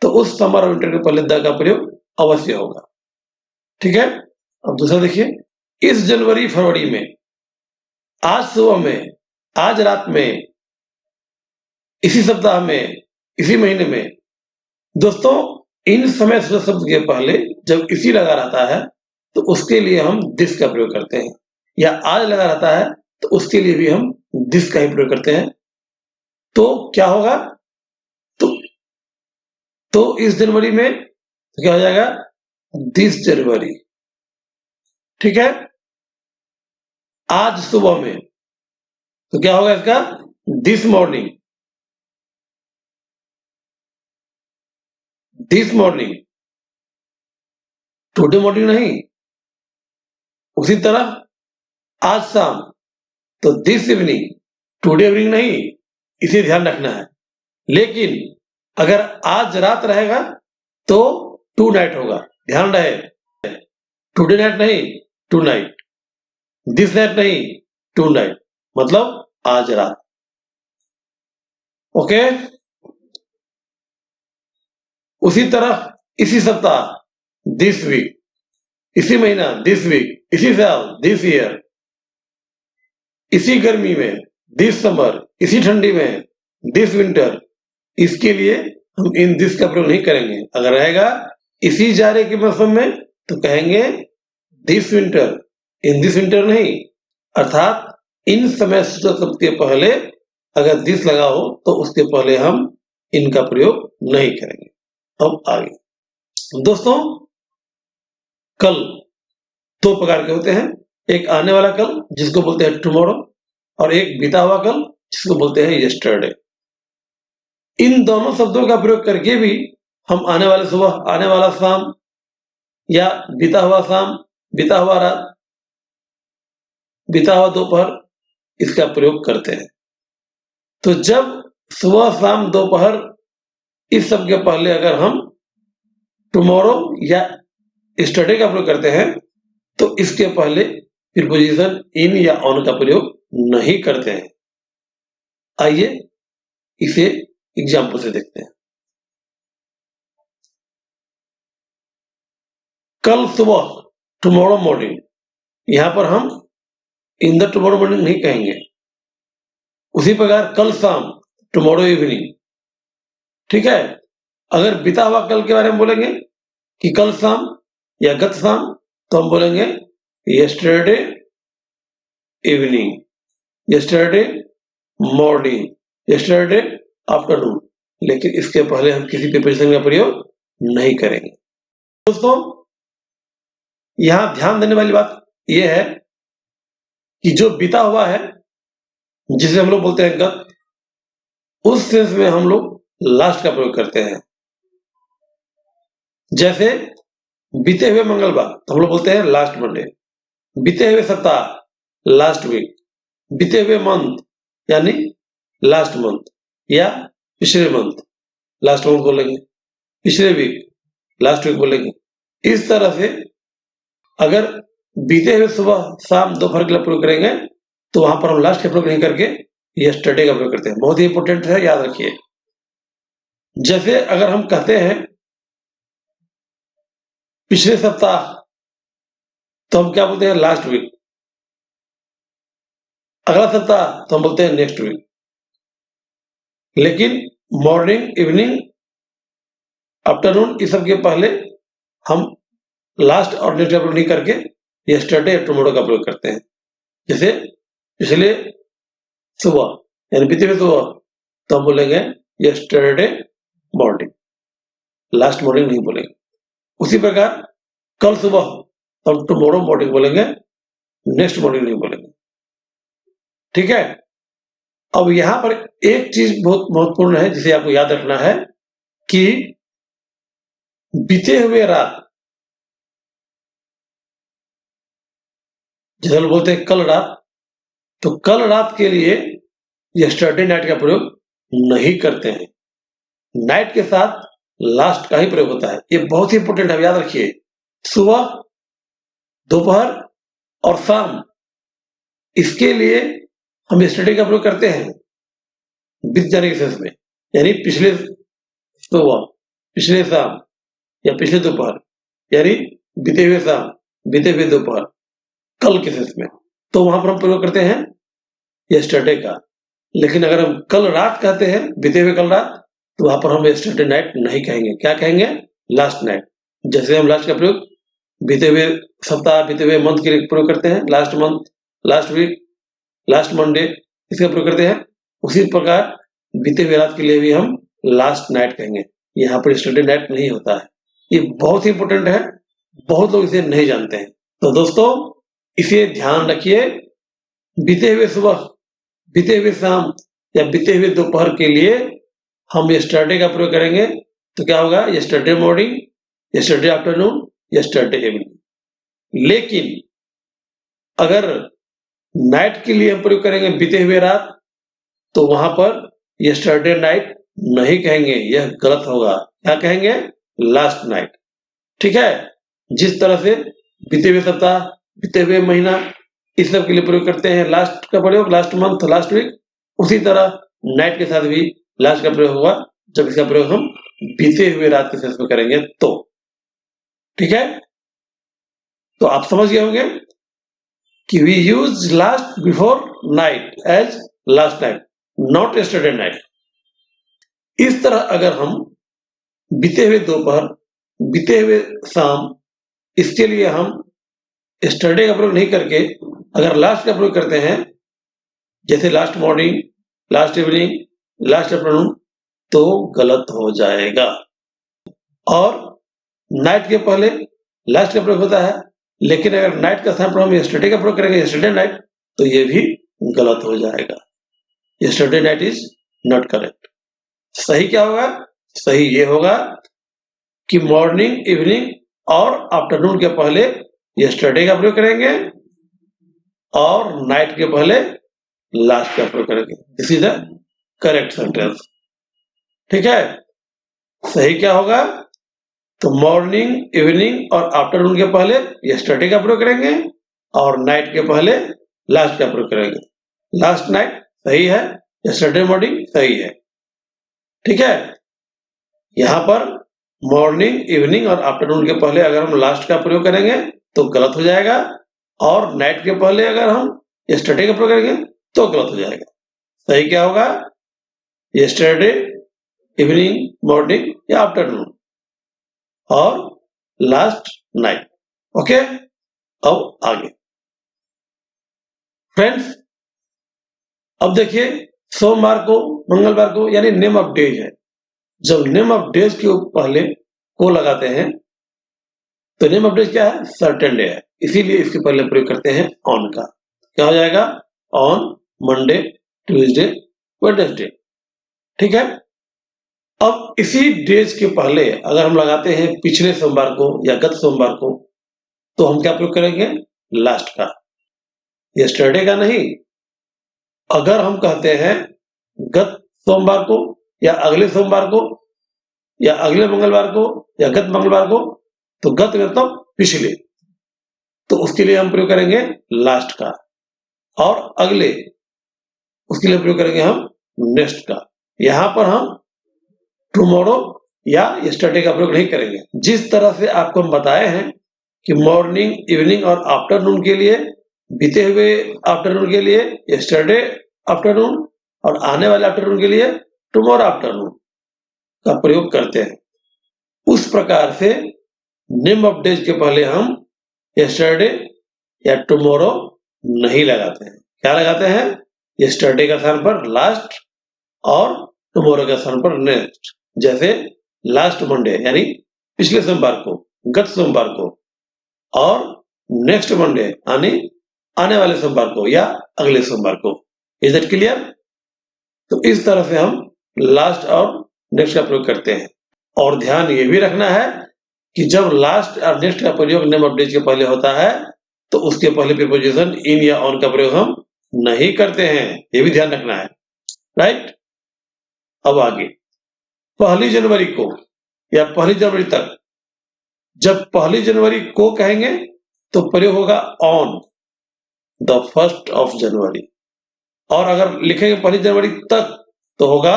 तो उस समर और विंटर के पहले द का प्रयोग अवश्य होगा। ठीक है। अब दूसरा देखिए, इस जनवरी फरवरी में, आज सुबह में, आज रात में, इसी सप्ताह में, इसी महीने में। दोस्तों इन समय सूचक शब्द के पहले जब इसी लगा रहता है तो उसके लिए हम दिस का प्रयोग करते हैं, या आज लगा रहता है तो उसके लिए भी हम दिस का ही प्रयोग करते हैं। तो क्या होगा, तो इस जनवरी में तो क्या हो जाएगा, दिस जनवरी। ठीक है। आज सुबह में तो क्या होगा इसका, this morning, this morning, today morning नहीं। उसी तरह आज शाम तो दिस इवनिंग, टुडे इवनिंग नहीं, इसे ध्यान रखना है। लेकिन अगर आज रात रहेगा तो टू नाइट होगा, ध्यान रहे, टुडे नाइट नहीं, टू नाइट, दिस नाइट नहीं, टू नाइट, मतलब आज रात। ओके। उसी तरह इसी सप्ताह, दिस वीक, इसी महीना, दिस वीक, इसी साल, दिस ईयर, इसी गर्मी में, दिस समर, इसी ठंडी में, दिस विंटर। इसके लिए हम इन दिस का प्रयोग नहीं करेंगे। अगर रहेगा इसी जाड़े के मौसम में तो कहेंगे this winter, in this winter नहीं। अर्थात इन समय सूचक शब्द के पहले अगर दिस लगा हो तो उसके पहले हम इनका प्रयोग नहीं करेंगे। अब आगे दोस्तों, कल दो प्रकार के होते हैं, एक आने वाला कल जिसको बोलते हैं टुमारो और एक बीता हुआ कल जिसको बोलते हैं यस्टरडे। इन दोनों शब्दों का प्रयोग करके भी हम आने वाले सुबह, आने वाला शाम या बीता हुआ शाम, बीता हुआ रात, बीता हुआ दोपहर इसका प्रयोग करते हैं। तो जब सुबह, शाम, दोपहर इस सब के पहले अगर हम टुमारो या यस्टरडे का प्रयोग करते हैं तो इसके पहले प्रीपोजिशन इन या ऑन का प्रयोग नहीं करते हैं। आइए इसे एग्जाम्पल से देखते हैं। कल सुबह, टुमारो मॉर्निंग, यहां पर हम इन द टुमारो मॉर्निंग नहीं कहेंगे। उसी प्रकार कल शाम, टुमारो इवनिंग। ठीक है। अगर बीता हुआ कल के बारे में बोलेंगे कि कल शाम या गत शाम तो हम बोलेंगे yesterday evening, yesterday morning, yesterday afternoon. लेकिन इसके पहले हम किसी प्रीपोजिशन का प्रयोग नहीं करेंगे। दोस्तों यहां ध्यान देने वाली बात यह है कि जो बीता हुआ है जिसे हम लोग बोलते हैं गत, उस सेंस में हम लोग लास्ट का प्रयोग करते हैं। जैसे बीते हुए मंगलवार तो हम लोग बोलते हैं लास्ट मंडे, बीते हुए सप्ताह लास्ट वीक, बीते हुए मंथ यानी लास्ट मंथ या पिछले मंथ, लास्ट मंथ बोलेंगे, पिछले वीक, लास्ट वीक बोलेंगे। इस तरह से अगर बीते हुए सुबह शाम दोपहर के लिए प्रयोग करेंगे तो वहां पर हम लास्ट का प्रयोग नहीं करके यस्टरडे का प्रयोग करते हैं। बहुत ही इंपॉर्टेंट है, याद रखिए। जैसे अगर हम कहते हैं पिछले सप्ताह, तो हम क्या बोलते हैं? Last week. अगला सप्ताह तो हम बोलते हैं नेक्स्ट वीक। लेकिन मॉर्निंग, इवनिंग, आफ्टरनून, इस सब के पहले हम लास्ट और नेक्स्ट का प्रयोग नहीं करके यस्टरडे या टुमारो का प्रयोग करते हैं। जैसे पिछले सुबह यानी बीते हुए सुबह तो हम बोलेंगे यस्टरडे मॉर्निंग, लास्ट मॉर्निंग नहीं बोलेंगे। उसी प्रकार कल सुबह तो हम टुमारो मॉर्निंग बोलेंगे, नेक्स्ट मॉर्निंग नहीं बोलेंगे। ठीक है। अब यहां पर एक चीज बहुत महत्वपूर्ण है जिसे आपको याद रखना है कि बीते हुए रात, जैसे लोग बोलते हैं कल रात, तो कल रात के लिए यस्टरडे नाइट का प्रयोग नहीं करते हैं। नाइट के साथ लास्ट का ही प्रयोग होता है। ये बहुत ही इंपॉर्टेंट है, याद रखिए। सुबह, दोपहर और शाम, इसके लिए हम यस्टरडे का प्रयोग करते हैं बीत जाने के सेंस में, यानी पिछले सुबह, पिछले शाम या पिछले दोपहर, यानी बीते हुए शाम, बीते हुए दोपहर, कल के सेंस में। तो वहां पर हम प्रयोग करते हैं यस्टरडे का। लेकिन अगर हम कल रात कहते हैं, बीते हुए कल रात, तो वहां पर हम यस्टरडे नाइट नहीं कहेंगे। क्या कहेंगे? Last night. जैसे हम लास्ट का प्रयोग बीते हुए सप्ताह, बीते हुए मंथ के लिए प्रयोग करते हैं, last month, last week, last Monday, इसका प्रयोग करते हैं। उसी प्रकार बीते हुए रात के लिए भी हम लास्ट नाइट कहेंगे। यहाँ पर यस्टरडे नाइट नहीं होता है। ये बहुत ही इंपॉर्टेंट है, बहुत लोग इसे नहीं जानते हैं। तो दोस्तों, इसे ध्यान रखिए। बीते हुए सुबह, बीते हुए शाम या बीते हुए दोपहर के लिए हम यस्टरडे का प्रयोग करेंगे तो क्या होगा? Yesterday morning, yesterday afternoon, yesterday evening. लेकिन अगर नाइट के लिए हम प्रयोग करेंगे बीते हुए रात, तो वहां पर यस्टरडे नाइट नहीं कहेंगे, यह गलत होगा। क्या कहेंगे? Last night. ठीक है। जिस तरह से बीते हुए सप्ताह, बीते हुए महीना, इस सब के लिए प्रयोग करते हैं लास्ट का प्रयोग, लास्ट मंथ, लास्ट वीक, उसी तरह नाइट के साथ भी लास्ट का प्रयोग होगा जब इसका प्रयोग हम बीते हुए रात के सेंस में करेंगे तो। ठीक है। तो आप समझ गए होंगे कि we use last before night as last night, not yesterday night. इस तरह अगर हम बीते हुए दोपहर, बीते हुए शाम, इसके लिए हम यस्टरडे का प्रयोग नहीं करके अगर लास्ट का प्रयोग करते हैं, जैसे last morning, last evening, last afternoon, तो गलत हो जाएगा। और नाइट के पहले लास्ट का प्रयोग होता है, लेकिन अगर नाइट का स्थान पर हम यस्टरडे का प्रयोग करेंगे, यस्टरडे नाइट, तो ये भी गलत हो जाएगा। Yesterday night is not correct. सही क्या होगा? सही ये होगा कि मॉर्निंग, इवनिंग और आफ्टरनून के पहले यस्टरडे का प्रयोग करेंगे और नाइट के पहले लास्ट का प्रयोग करेंगे। This is the correct sentence. ठीक है। सही क्या होगा? तो मॉर्निंग, इवनिंग और आफ्टरनून के पहले यस्टरडे का प्रयोग करेंगे और नाइट के पहले लास्ट का प्रयोग करेंगे। लास्ट नाइट सही है, यस्टरडे मॉर्निंग सही है। ठीक है। यहां पर मॉर्निंग, इवनिंग और आफ्टरनून के पहले अगर हम लास्ट का प्रयोग करेंगे तो गलत हो जाएगा, और नाइट के पहले अगर हम यस्टरडे का प्रयोग करेंगे तो गलत हो जाएगा। सही क्या होगा? यस्टरडे, इवनिंग, मॉर्निंग या आफ्टरनून और लास्ट नाइट। ओके। अब आगे फ्रेंड्स, अब देखिए, सोमवार को, मंगलवार को, यानी नेम ऑफ डेज है। जब नेम ऑफ डेज के पहले को लगाते हैं तो नेम ऑफ डेज क्या है? सर्टेन डे है, इसीलिए इसके पहले प्रयोग करते हैं ऑन का। क्या हो जाएगा? On, Monday, Tuesday, Wednesday. ठीक है। अब इसी डेज के पहले अगर हम लगाते हैं पिछले सोमवार को या गत सोमवार को, तो हम क्या प्रयोग करेंगे? लास्ट का, यस्टरडे का नहीं। अगर हम कहते हैं गत सोमवार को या अगले सोमवार को, या अगले मंगलवार को या गत मंगलवार को, तो गत मतलब पिछले, तो उसके लिए हम प्रयोग करेंगे लास्ट का, और अगले उसके लिए प्रयोग करेंगे हम नेक्स्ट का। यहां पर हम टुमारो या यस्टरडे का प्रयोग नहीं करेंगे। जिस तरह से आपको हम बताए हैं कि मॉर्निंग, इवनिंग और आफ्टरनून के लिए, बीते हुए आफ्टरनून के लिए यस्टरडे आफ्टरनून, और आने वाले आफ्टरनून के लिए टुमारो आफ्टरनून का प्रयोग करते हैं, उस प्रकार से नेम ऑफ डेज के पहले हम यस्टरडे या टुमारो नहीं लगाते हैं। क्या लगाते हैं? यस्टरडे का स्थान पर लास्ट और टुमारो के स्थान पर नेक्स्ट। जैसे लास्ट मंडे यानी पिछले सोमवार को, गत सोमवार को, और नेक्स्ट मंडे यानी आने वाले सोमवार को या अगले सोमवार को। Is that clear? तो इस तरह से हम लास्ट और नेक्स्ट का प्रयोग करते हैं। और ध्यान ये भी रखना है कि जब लास्ट और नेक्स्ट का प्रयोग नेम ऑफ डेज के पहले होता है तो उसके पहले प्रीपोजिशन इन या ऑन का प्रयोग हम नहीं करते हैं, ये भी ध्यान रखना है। राइट? अब आगे, 1 जनवरी को या 1 जनवरी तक, जब 1 जनवरी को कहेंगे तो प्रयोग होगा ऑन द 1st ऑफ जनवरी, और अगर लिखेंगे 1 जनवरी तक तो होगा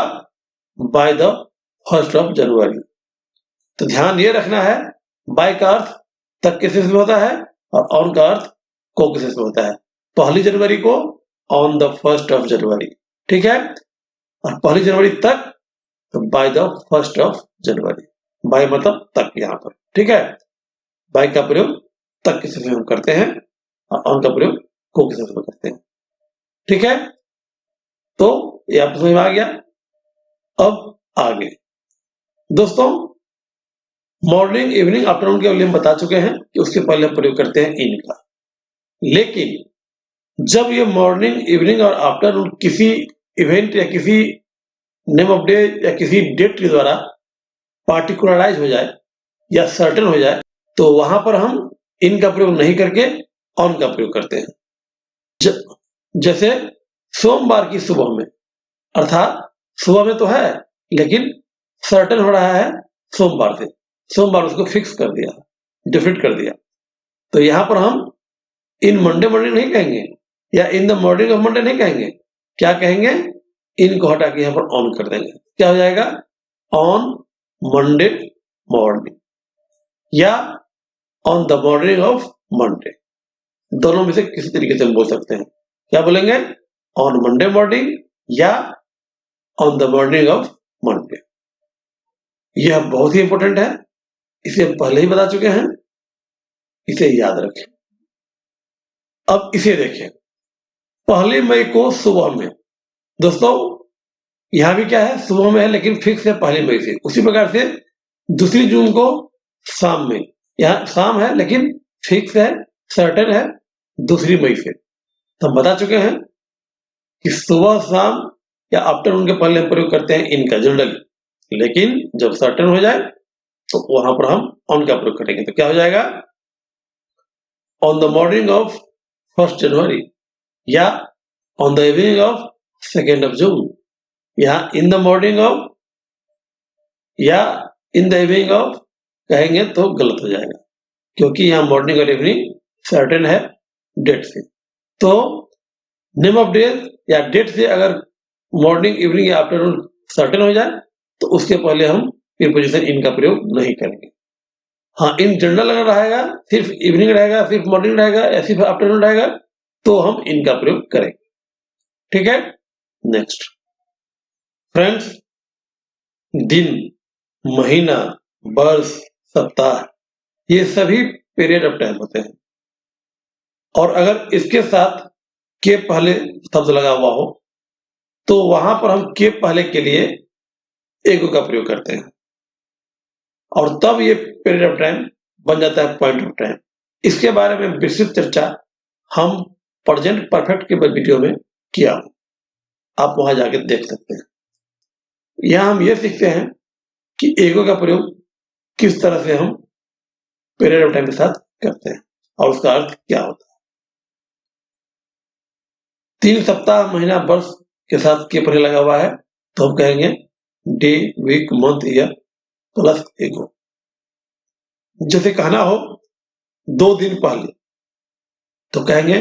बाय द 1st ऑफ जनवरी। तो ध्यान ये रखना है, बाय का अर्थ तक के शेष में होता है और ऑन का अर्थ को के शेष में होता है। 1 जनवरी को ऑन द 1st ऑफ जनवरी, ठीक है, और 1 जनवरी तक तो by the 1st of January. By मतलब तक यहाँ पर, ठीक है। बाय का प्रयोग तक के शेष में हम करते हैं और ऑन का प्रयोग को के शेष में करते हैं, ठीक है। तो ये आपको समझ में आ गया। अब आगे दोस्तों, मॉर्निंग, इवनिंग, आफ्टरनून के लिए हम बता चुके हैं कि उसके पहले हम प्रयोग करते हैं इन का। लेकिन जब ये मॉर्निंग, इवनिंग और आफ्टरनून किसी इवेंट या किसी नेम ऑफ डे या किसी डेट के द्वारा पार्टिकुलराइज हो जाए या सर्टेन हो जाए तो वहां पर हम इन का प्रयोग नहीं करके ऑन का प्रयोग करते हैं। जैसे सोमवार की सुबह में, अर्थात सुबह में तो है लेकिन सर्टेन हो रहा है सोमवार से, सोमवार उसको फिक्स कर दिया, डिफिनेट कर दिया, तो यहां पर हम इन मंडे मॉर्निंग नहीं कहेंगे या in the morning of Monday नहीं कहेंगे। क्या कहेंगे? इन को हटा के यहां पर ऑन कर देंगे। क्या हो जाएगा? ऑन मंडे मॉर्निंग या on the morning of Monday, दोनों में से किसी तरीके से हम बोल सकते हैं। क्या बोलेंगे? ऑन मंडे मॉर्निंग या on the morning of Monday. यह बहुत ही इंपॉर्टेंट है, इसे हम पहले ही बता चुके हैं, इसे याद रखें। अब इसे देखें, 1 मई को सुबह में, दोस्तों यहां भी क्या है? सुबह में है लेकिन फिक्स है 1 मई से। उसी प्रकार से 2 जून को शाम में, यहां शाम है लेकिन फिक्स है, सर्टेन है 2 मई से। तो हम बता चुके हैं कि सुबह, शाम या आफ्टरनून के पहले हम प्रयोग करते हैं इनका जनरली, लेकिन जब सर्टेन हो जाए तो वहां पर हम ऑन का प्रयोग करेंगे। तो क्या हो जाएगा? ऑन द मॉर्निंग ऑफ 1 जनवरी या ऑन द इवनिंग ऑफ 2 जून। यहां इन द मॉर्निंग ऑफ या इन द इवनिंग ऑफ कहेंगे तो गलत हो जाएगा, क्योंकि यहां मॉर्निंग और इवनिंग सर्टेन है डेट से। तो नेम ऑफ डेज या डेट से अगर मॉर्निंग, इवनिंग या आफ्टरनून सर्टेन हो जाए तो उसके पहले हम प्रीपोजिशन इन का प्रयोग नहीं करेंगे। हाँ, इन जनरल अगर रहेगा, सिर्फ इवनिंग रहेगा, सिर्फ मॉर्निंग रहेगा या सिर्फ आफ्टरनून रहेगा तो हम इनका प्रयोग करेंगे, ठीक है। नेक्स्ट फ्रेंड्स, दिन, महीना, वर्ष, सप्ताह, ये सभी पीरियड ऑफ टाइम होते हैं, और अगर इसके साथ के पहले शब्द लगा हुआ हो तो वहां पर हम के पहले के लिए एगो का प्रयोग करते हैं, और तब ये पीरियड ऑफ टाइम बन जाता है पॉइंट ऑफ टाइम। इसके बारे में विस्तृत चर्चा हम प्रेजेंट परफेक्ट के वीडियो में किया हूं, आप वहां जाके देख सकते हैं। यहां हम ये सीखते हैं कि एगो का प्रयोग किस तरह से हम पीरियड ऑफ टाइम के साथ करते हैं और उसका अर्थ क्या होता है। 3 सप्ताह, महीना, वर्ष के साथ के पहले लगा हुआ है तो हम कहेंगे day, week, month, year. Plus ago. जैसे कहना हो 2 दिन पहले तो कहेंगे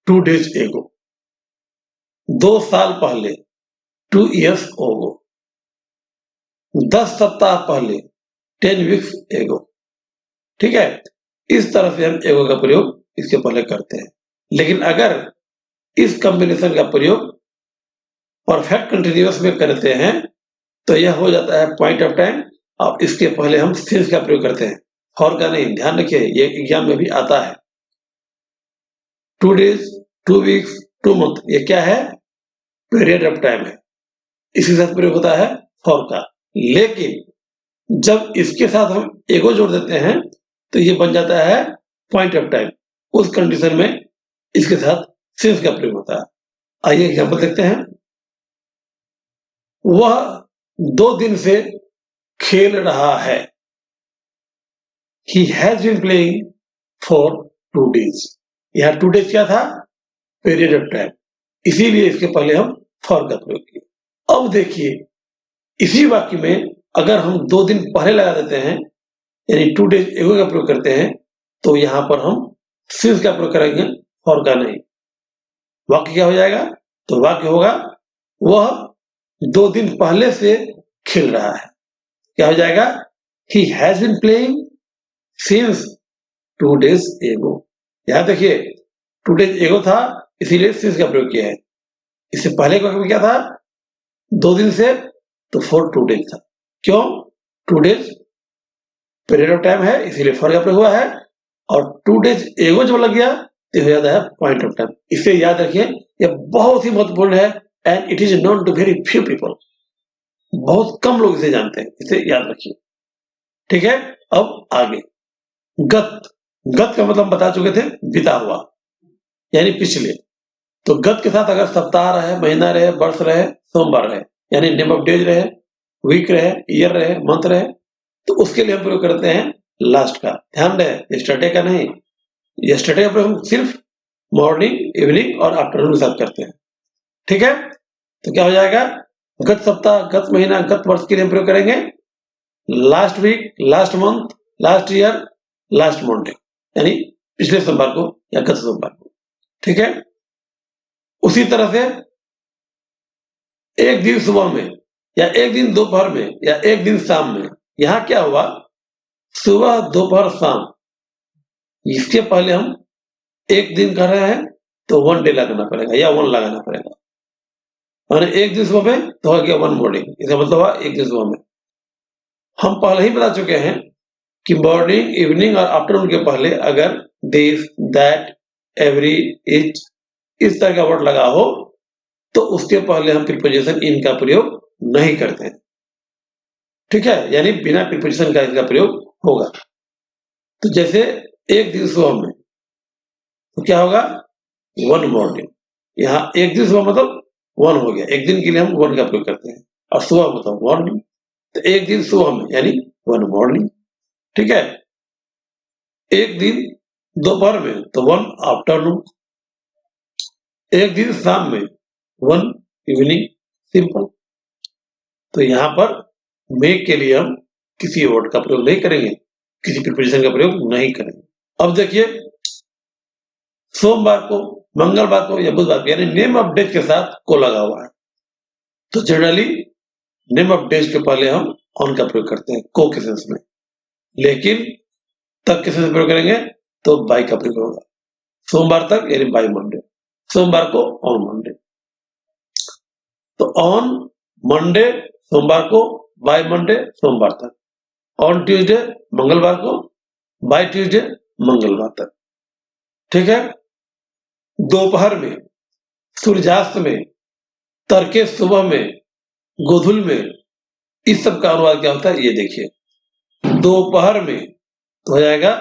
2 days एगो। 2 साल पहले 2 years ago। 10 सप्ताह पहले 10 weeks ago। ठीक है, इस तरह से हम एगो का प्रयोग इसके पहले करते हैं। लेकिन अगर इस कॉम्बिनेशन का प्रयोग परफेक्ट कंटिन्यूअस में करते हैं तो यह हो जाता है पॉइंट ऑफ टाइम, और इसके पहले हम सिंस का प्रयोग करते हैं, फॉर का नहीं। ध्यान रखिए, ये एग्जाम में भी आता है। 2 days, 2 weeks, 2 month, ये क्या है? पीरियड ऑफ टाइम है, इसी साथ प्रयोग होता है फॉर का। लेकिन जब इसके साथ हम एगो जोड़ देते हैं तो ये बन जाता है पॉइंट ऑफ टाइम। उस कंडीशन में इसके साथ सिंस का प्रयोग होता है। आइए एग्जाम्पल देखते हैं। वह 2 दिन से खेल रहा है। He has been playing for 2 days। यह 2 days क्या था? पीरियड ऑफ टाइम, इसीलिए इसके पहले हम फॉर का प्रयोग किए। अब देखिए, इसी वाक्य में अगर हम 2 दिन पहले लगा देते हैं, यानी 2 days एगो का प्रयोग करते हैं, तो यहां पर हम सिंस का प्रयोग करेंगे, फॉर का नहीं। वाक्य क्या हो जाएगा? तो वाक्य होगा वह 2 दिन पहले से खेल रहा है। क्या हो जाएगा? He has been playing since 2 days ago। यहां देखिए 2 days ago था, इसीलिए सिंस का प्रयोग किया है। इससे पहले का क्या था? 2 दिन से, तो फॉर 2 days था। क्यों? 2 days पीरियड ऑफ टाइम है, इसीलिए फॉर का प्रयोग हुआ है। और 2 days एगो जब लग गया तो हो जाता है पॉइंट ऑफ टाइम। इसे याद रखिए, यह बहुत ही महत्वपूर्ण है, and it is known to very few people. बहुत कम लोग इसे जानते हैं, इसे याद रखिए। ठीक है, अब आगे गत। गत का मतलब बता चुके थे, बीता हुआ यानी पिछले। तो गत के साथ अगर सप्ताह रहे, महीना रहे, वर्ष रहे, सोमवार रहे, यानी नेम ऑफ डेज रहे, वीक रहे, ईयर रहे, मंथ रहे, तो उसके लिए हम प्रयोग करते हैं लास्ट का। ध्यान रहे, यस्टरडे का नहीं। यस्टरडे का प्रयोग हम सिर्फ मॉर्निंग, इवनिंग और आफ्टरनून के साथ करते हैं। ठीक है, तो क्या हो जाएगा? गत सप्ताह, गत महीना, गत वर्ष के लिए हम प्रयोग करेंगे last week, last month, last year, last Monday, यानी पिछले सोमवार को या गत सोमवार को। ठीक है, उसी तरह से एक दिन सुबह में, या एक दिन दोपहर में, या एक दिन शाम में। यहां क्या हुआ? सुबह, दोपहर, शाम, इसके पहले हम एक दिन कर रहे हैं तो 1 day लगाना पड़ेगा या 1 लगाना पड़ेगा। और एक दिन सुबह में तो हो गया 1 मॉर्निंग, इसका मतलब हुआ एक दिन सुबह में। हम पहले ही बता चुके हैं कि मॉर्निंग, इवनिंग और आफ्टरनून के पहले अगर दिस, दैट, एवरी, इच, इस तरह का वर्ड लगा हो तो उसके पहले हम प्रीपोजिशन इन का प्रयोग नहीं करते हैं। ठीक है, यानी बिना प्रीपोजिशन का इसका प्रयोग होगा। तो जैसे एक दिन सुबह में, तो क्या होगा? 1 मॉर्निंग। यहाँ एक दिन सुबह मतलब 1 हो गया, एक दिन के लिए हम 1 का प्रयोग करते हैं, और सुबह मतलब मॉर्निंग, तो एक दिन सुबह में यानी 1 मॉर्निंग। ठीक है, एक दिन दोपहर में तो 1 आफ्टरनून, एक दिन शाम में 1 इवनिंग, सिंपल। तो यहां पर मेक के लिए हम किसी वर्ड का प्रयोग नहीं करेंगे, किसी प्रीपोजिशन का प्रयोग नहीं करेंगे। अब देखिए, सोमवार को, मंगलवार को या बुधवार को, यानी नेम ऑफ डेज के साथ को लगा हुआ है, तो जनरली नेम ऑफ डेज के पहले हम ऑन का प्रयोग करते हैं को के सेंस में। लेकिन तक के सेंस में प्रयोग करेंगे तो बाय का प्रयोग होगा। सोमवार तक यानी बाय मंडे, सोमवार को ऑन मंडे। तो ऑन मंडे सोमवार को, बाय मंडे सोमवार तक, ऑन ट्यूसडे मंगलवार को, बाय ट्यूसडे मंगलवार तक। ठीक है, दोपहर में, सूर्यास्त में, तड़के सुबह में, गोधुल में, इस सब का अनुवाद क्या होता है ये देखिए। दोपहर में तो हो जाएगा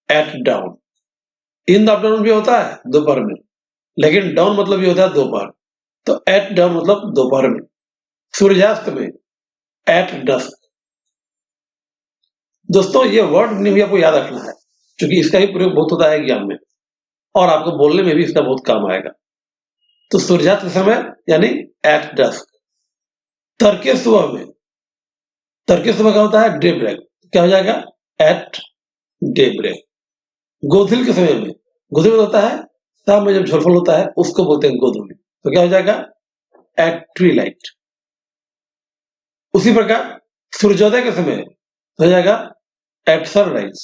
at dawn. In the afternoon भी होता है दोपहर में, लेकिन डाउन मतलब भी होता है दोपहर, तो एट डाउन मतलब दोपहर में। सूर्यास्त में एट डस्क। दोस्तों, ये वर्ड भी आपको याद रखना है, क्योंकि इसका ही प्रयोग बहुत होता है एग्जाम में, और आपको बोलने में भी इसका बहुत काम आएगा। तो सूर्यास्त के समय यानी एट डस्क, तड़के सुबह में तड़के सुबह का होता है डे ब्रेक, क्या हो जाएगा एट डे ब्रेक। गोधूल के समय में, गोधूल होता है शाम में जब झलफल होता है उसको बोलते हैं गोधूली, तो क्या हो जाएगा एट ट्विलाइट। उसी प्रकार सूर्योदय के समय हो जाएगा एट सनराइज।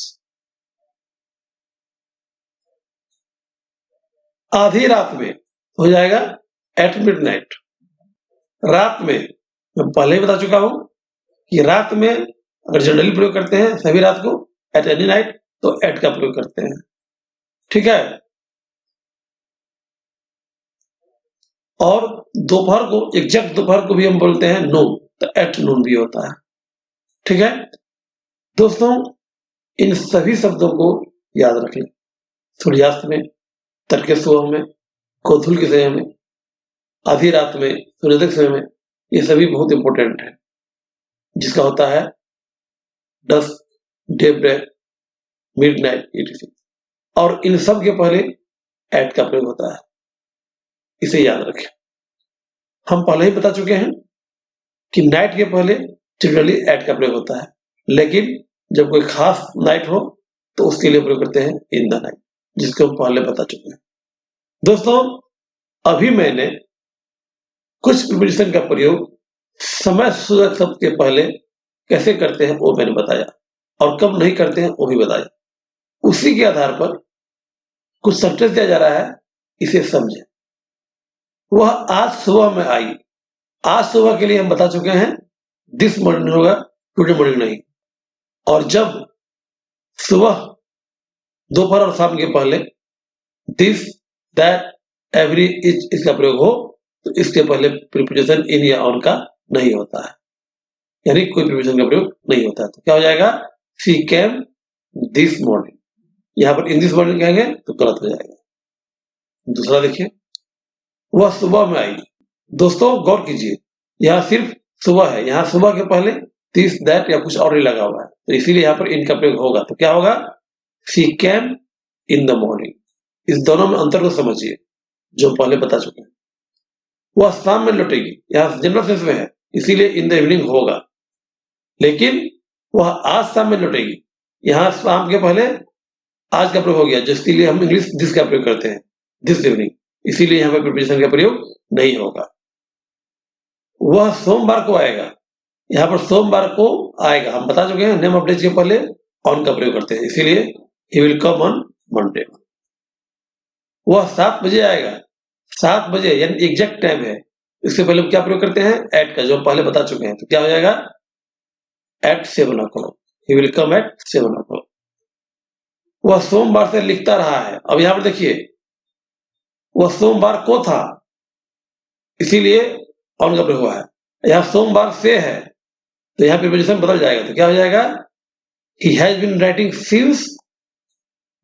आधी रात में हो जाएगा एट मिडनाइट। रात में मैं पहले ही बता चुका हूं कि रात में अगर जनरली प्रयोग करते हैं सभी रात को एट एनी नाइट तो एट का प्रयोग करते हैं, ठीक है। और दोपहर को, एग्जैक्ट दोपहर को भी हम बोलते हैं नून, तो एट नून भी होता है, ठीक है। दोस्तों इन सभी शब्दों को याद रख लें। सूर्यास्त में, तड़के सुबह में, गोधूल के समय में, आधी रात में, सूर्योदय के समय में, ये सभी बहुत इंपॉर्टेंट है, जिसका होता है dusk, daybreak, midnight etc। और इन सब के पहले एट का प्रयोग होता है, इसे याद रखें। हम पहले ही बता चुके हैं कि नाइट के पहले जनरली एट का प्रयोग होता है, लेकिन जब कोई खास नाइट हो तो उसके लिए प्रयोग करते हैं इन द नाइट, जिसको हम पहले बता चुके हैं। दोस्तों अभी मैंने कुछ प्रीपोजिशन का प्रयोग समय सूचक शब्द के पहले कैसे करते हैं वो मैंने बताया, और कब नहीं करते हैं वो भी बताया। उसी के आधार पर कुछ सेंटेंस दिया जा रहा है, इसे समझें। वह आज सुबह में आई, आज सुबह के लिए हम बता चुके हैं दिस मॉर्निंग होगा, टुडे मॉर्निंग नहीं। और जब सुबह, दोपहर और शाम के पहले दिस, दैट, एवरी, इच इसका प्रयोग हो तो इसके पहले प्रीपोजिशन इन या ऑन का नहीं होता है, यानी कोई प्रीपोजिशन का प्रयोग नहीं होता है। तो क्या हो जाएगा शी केम दिस मॉर्निंग, यहां पर इन दिस मॉर्निंग कहेंगे तो गलत हो जाएगा। दूसरा देखिए, वह सुबह में आई। दोस्तों गौर कीजिए, यहाँ सिर्फ सुबह है, यहाँ सुबह के पहले दिस, दैट या कुछ और नहीं लगा हुआ है, तो इसीलिए यहाँ पर इनका प्रयोग होगा। तो क्या होगा she came in the morning. इस दोनों में अंतर को समझिए जो पहले बता चुके हैं। वह शाम में लौटेगी, यहाँ जनरल सेंस में है इसीलिए इन द इवनिंग होगा, लेकिन वह आज शाम में लौटेगी, यहाँ शाम के पहले आज का प्रयोग हो गया, जिसके लिए हम इंग्लिश दिस का प्रयोग करते हैं, दिस इवनिंग, इसीलिए यहाँ पर प्रीपोजिशन का प्रयोग नहीं होगा। वह सोमवार को आएगा, यहाँ पर सोमवार को आएगा हम बता चुके हैं, नेम ऑफ डेज के पहले ऑन का प्रयोग करते हैं, इसीलिए ही विल कम ऑन मंडे। वह 7 बजे आएगा, 7 बजे यानी एग्जैक्ट टाइम है, इससे पहले क्या प्रयोग करते हैं एट का, जो पहले बता चुके हैं। तो क्या हो जाएगा at 7 o'clock, he will come at 7 o'clock। वह सोमवार से लिखता रहा है, अब यहां पर देखिए वह सोमवार को था इसीलिए ऑन का प्रयोग हुआ है, यहां सोमवार से है तो यहाँ प्रीपोजिशन बदल जाएगा, तो क्या हो जाएगा he has been writing since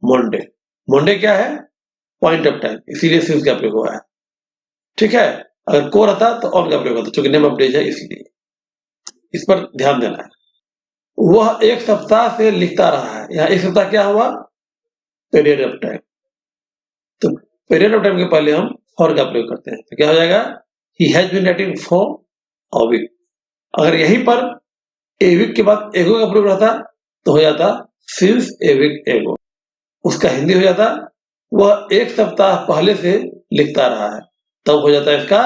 Monday. Monday क्या है पॉइंट ऑफ टाइम, इसीलिए सिंस का प्रयोग हुआ है, ठीक है। अगर को रहता तो ऑन का प्रयोग होता, क्योंकि नेम ऑफ डेज है इसीलिए, इस पर ध्यान देना है। वह 1 सप्ताह से लिखता रहा है, यहाँ 1 सप्ताह क्या हुआ पीरियड ऑफ टाइम, तो पीरियड ऑफ टाइम के पहले हम फॉर का प्रयोग करते हैं, तो क्या हो जाएगा he has been writing for a week. अगर यहीं पर ए वीक के बाद एगो का प्रयोग रहता तो हो जाता सिंस ए वीक एगो, उसका हिंदी हो जाता वह 1 सप्ताह पहले से लिखता रहा है, तब हो जाता है इसका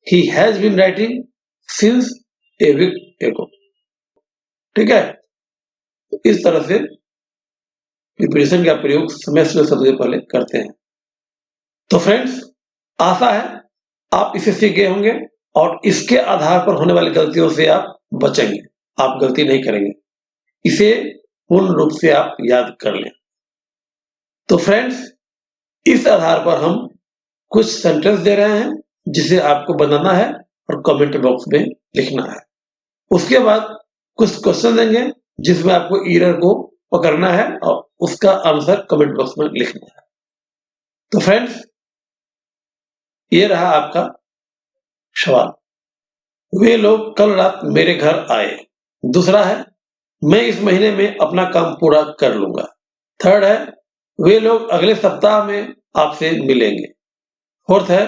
he has been writing since a week ago, ठीक है। तो इस तरह से प्रीपोजिशन का प्रयोग समय सूचक शब्द के पहले करते हैं। तो फ्रेंड्स आशा है आप इसे सीख गए होंगे और इसके आधार पर होने वाली गलतियों से आप बचेंगे, आप गलती नहीं करेंगे, इसे पूर्ण रूप से आप याद कर लें। तो फ्रेंड्स इस आधार पर हम कुछ सेंटेंस दे रहे हैं जिसे आपको बनाना है और कमेंट बॉक्स में लिखना है। उसके बाद कुछ क्वेश्चन देंगे जिसमें आपको एरर को पकड़ना है और उसका आंसर कमेंट बॉक्स में लिखना है। तो फ्रेंड्स ये रहा आपका सवाल, वे लोग कल रात मेरे घर आए। दूसरा है मैं इस महीने में अपना काम पूरा कर लूंगा। थर्ड है वे लोग अगले सप्ताह में आपसे मिलेंगे। फोर्थ है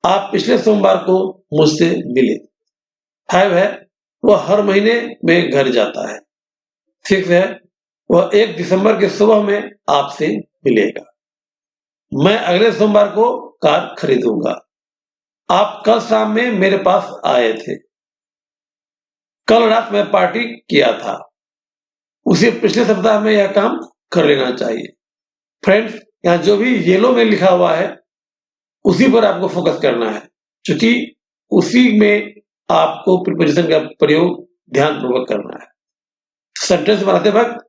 आप पिछले सोमवार को मुझसे मिले। 5 है वह हर महीने में घर जाता है। 6 है, वह 1 दिसंबर के सुबह में आपसे मिलेगा। मैं अगले सोमवार को कार खरीदूंगा। आप कल शाम में मेरे पास आए थे। कल रात में पार्टी किया था। उसे पिछले सप्ताह में यह काम कर लेना चाहिए। फ्रेंड्स, यहाँ जो भी येलो में लिखा हुआ है उसी पर आपको फोकस करना है, क्योंकि उसी में आपको प्रीपोजिशन का प्रयोग ध्यानपूर्वक करना है। सेंटेंस बनाते वक्त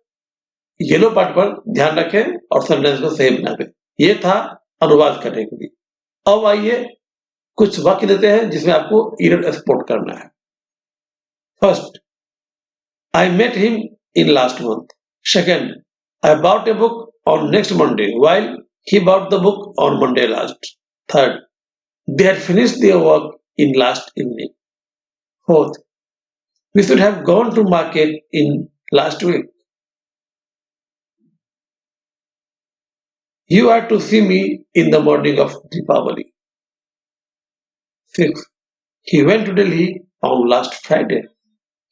येलो पार्ट पर ध्यान रखें और सेंटेंस को सही बनाएं। ये था अनुवाद करने के लिए। अब आइए कुछ वाक्य देते हैं जिसमें आपको एरर स्पॉट करना है। First, I met him in last month. Second, I bought a book on next Monday while he bought the book on Monday last. Third, they had finished their work in last evening. Fourth, we should have gone to market in last week. You are to see me in the morning of Deepavali. Sixth, he went to Delhi on last Friday.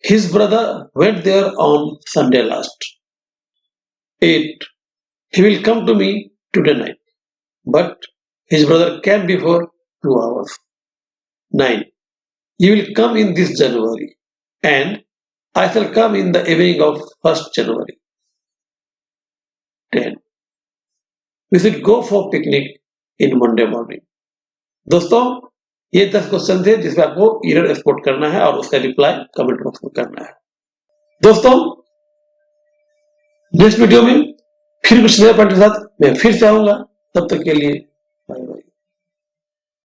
His brother went there on Sunday last. 8. He will come to me today night, but his brother came before 2 hours. 9. You will come in this January, and I shall come in the evening of 1st January. 10. We should go for picnic in Monday morning. दोस्तों, ये 10 question थे जिसमें आपको error spot करना है और उसका reply comment box में करना है। दोस्तों, नेक्स्ट वीडियो में फिर कुछ नए पॉइंट के साथ मैं फिर से आऊंगा। तब तक के लिए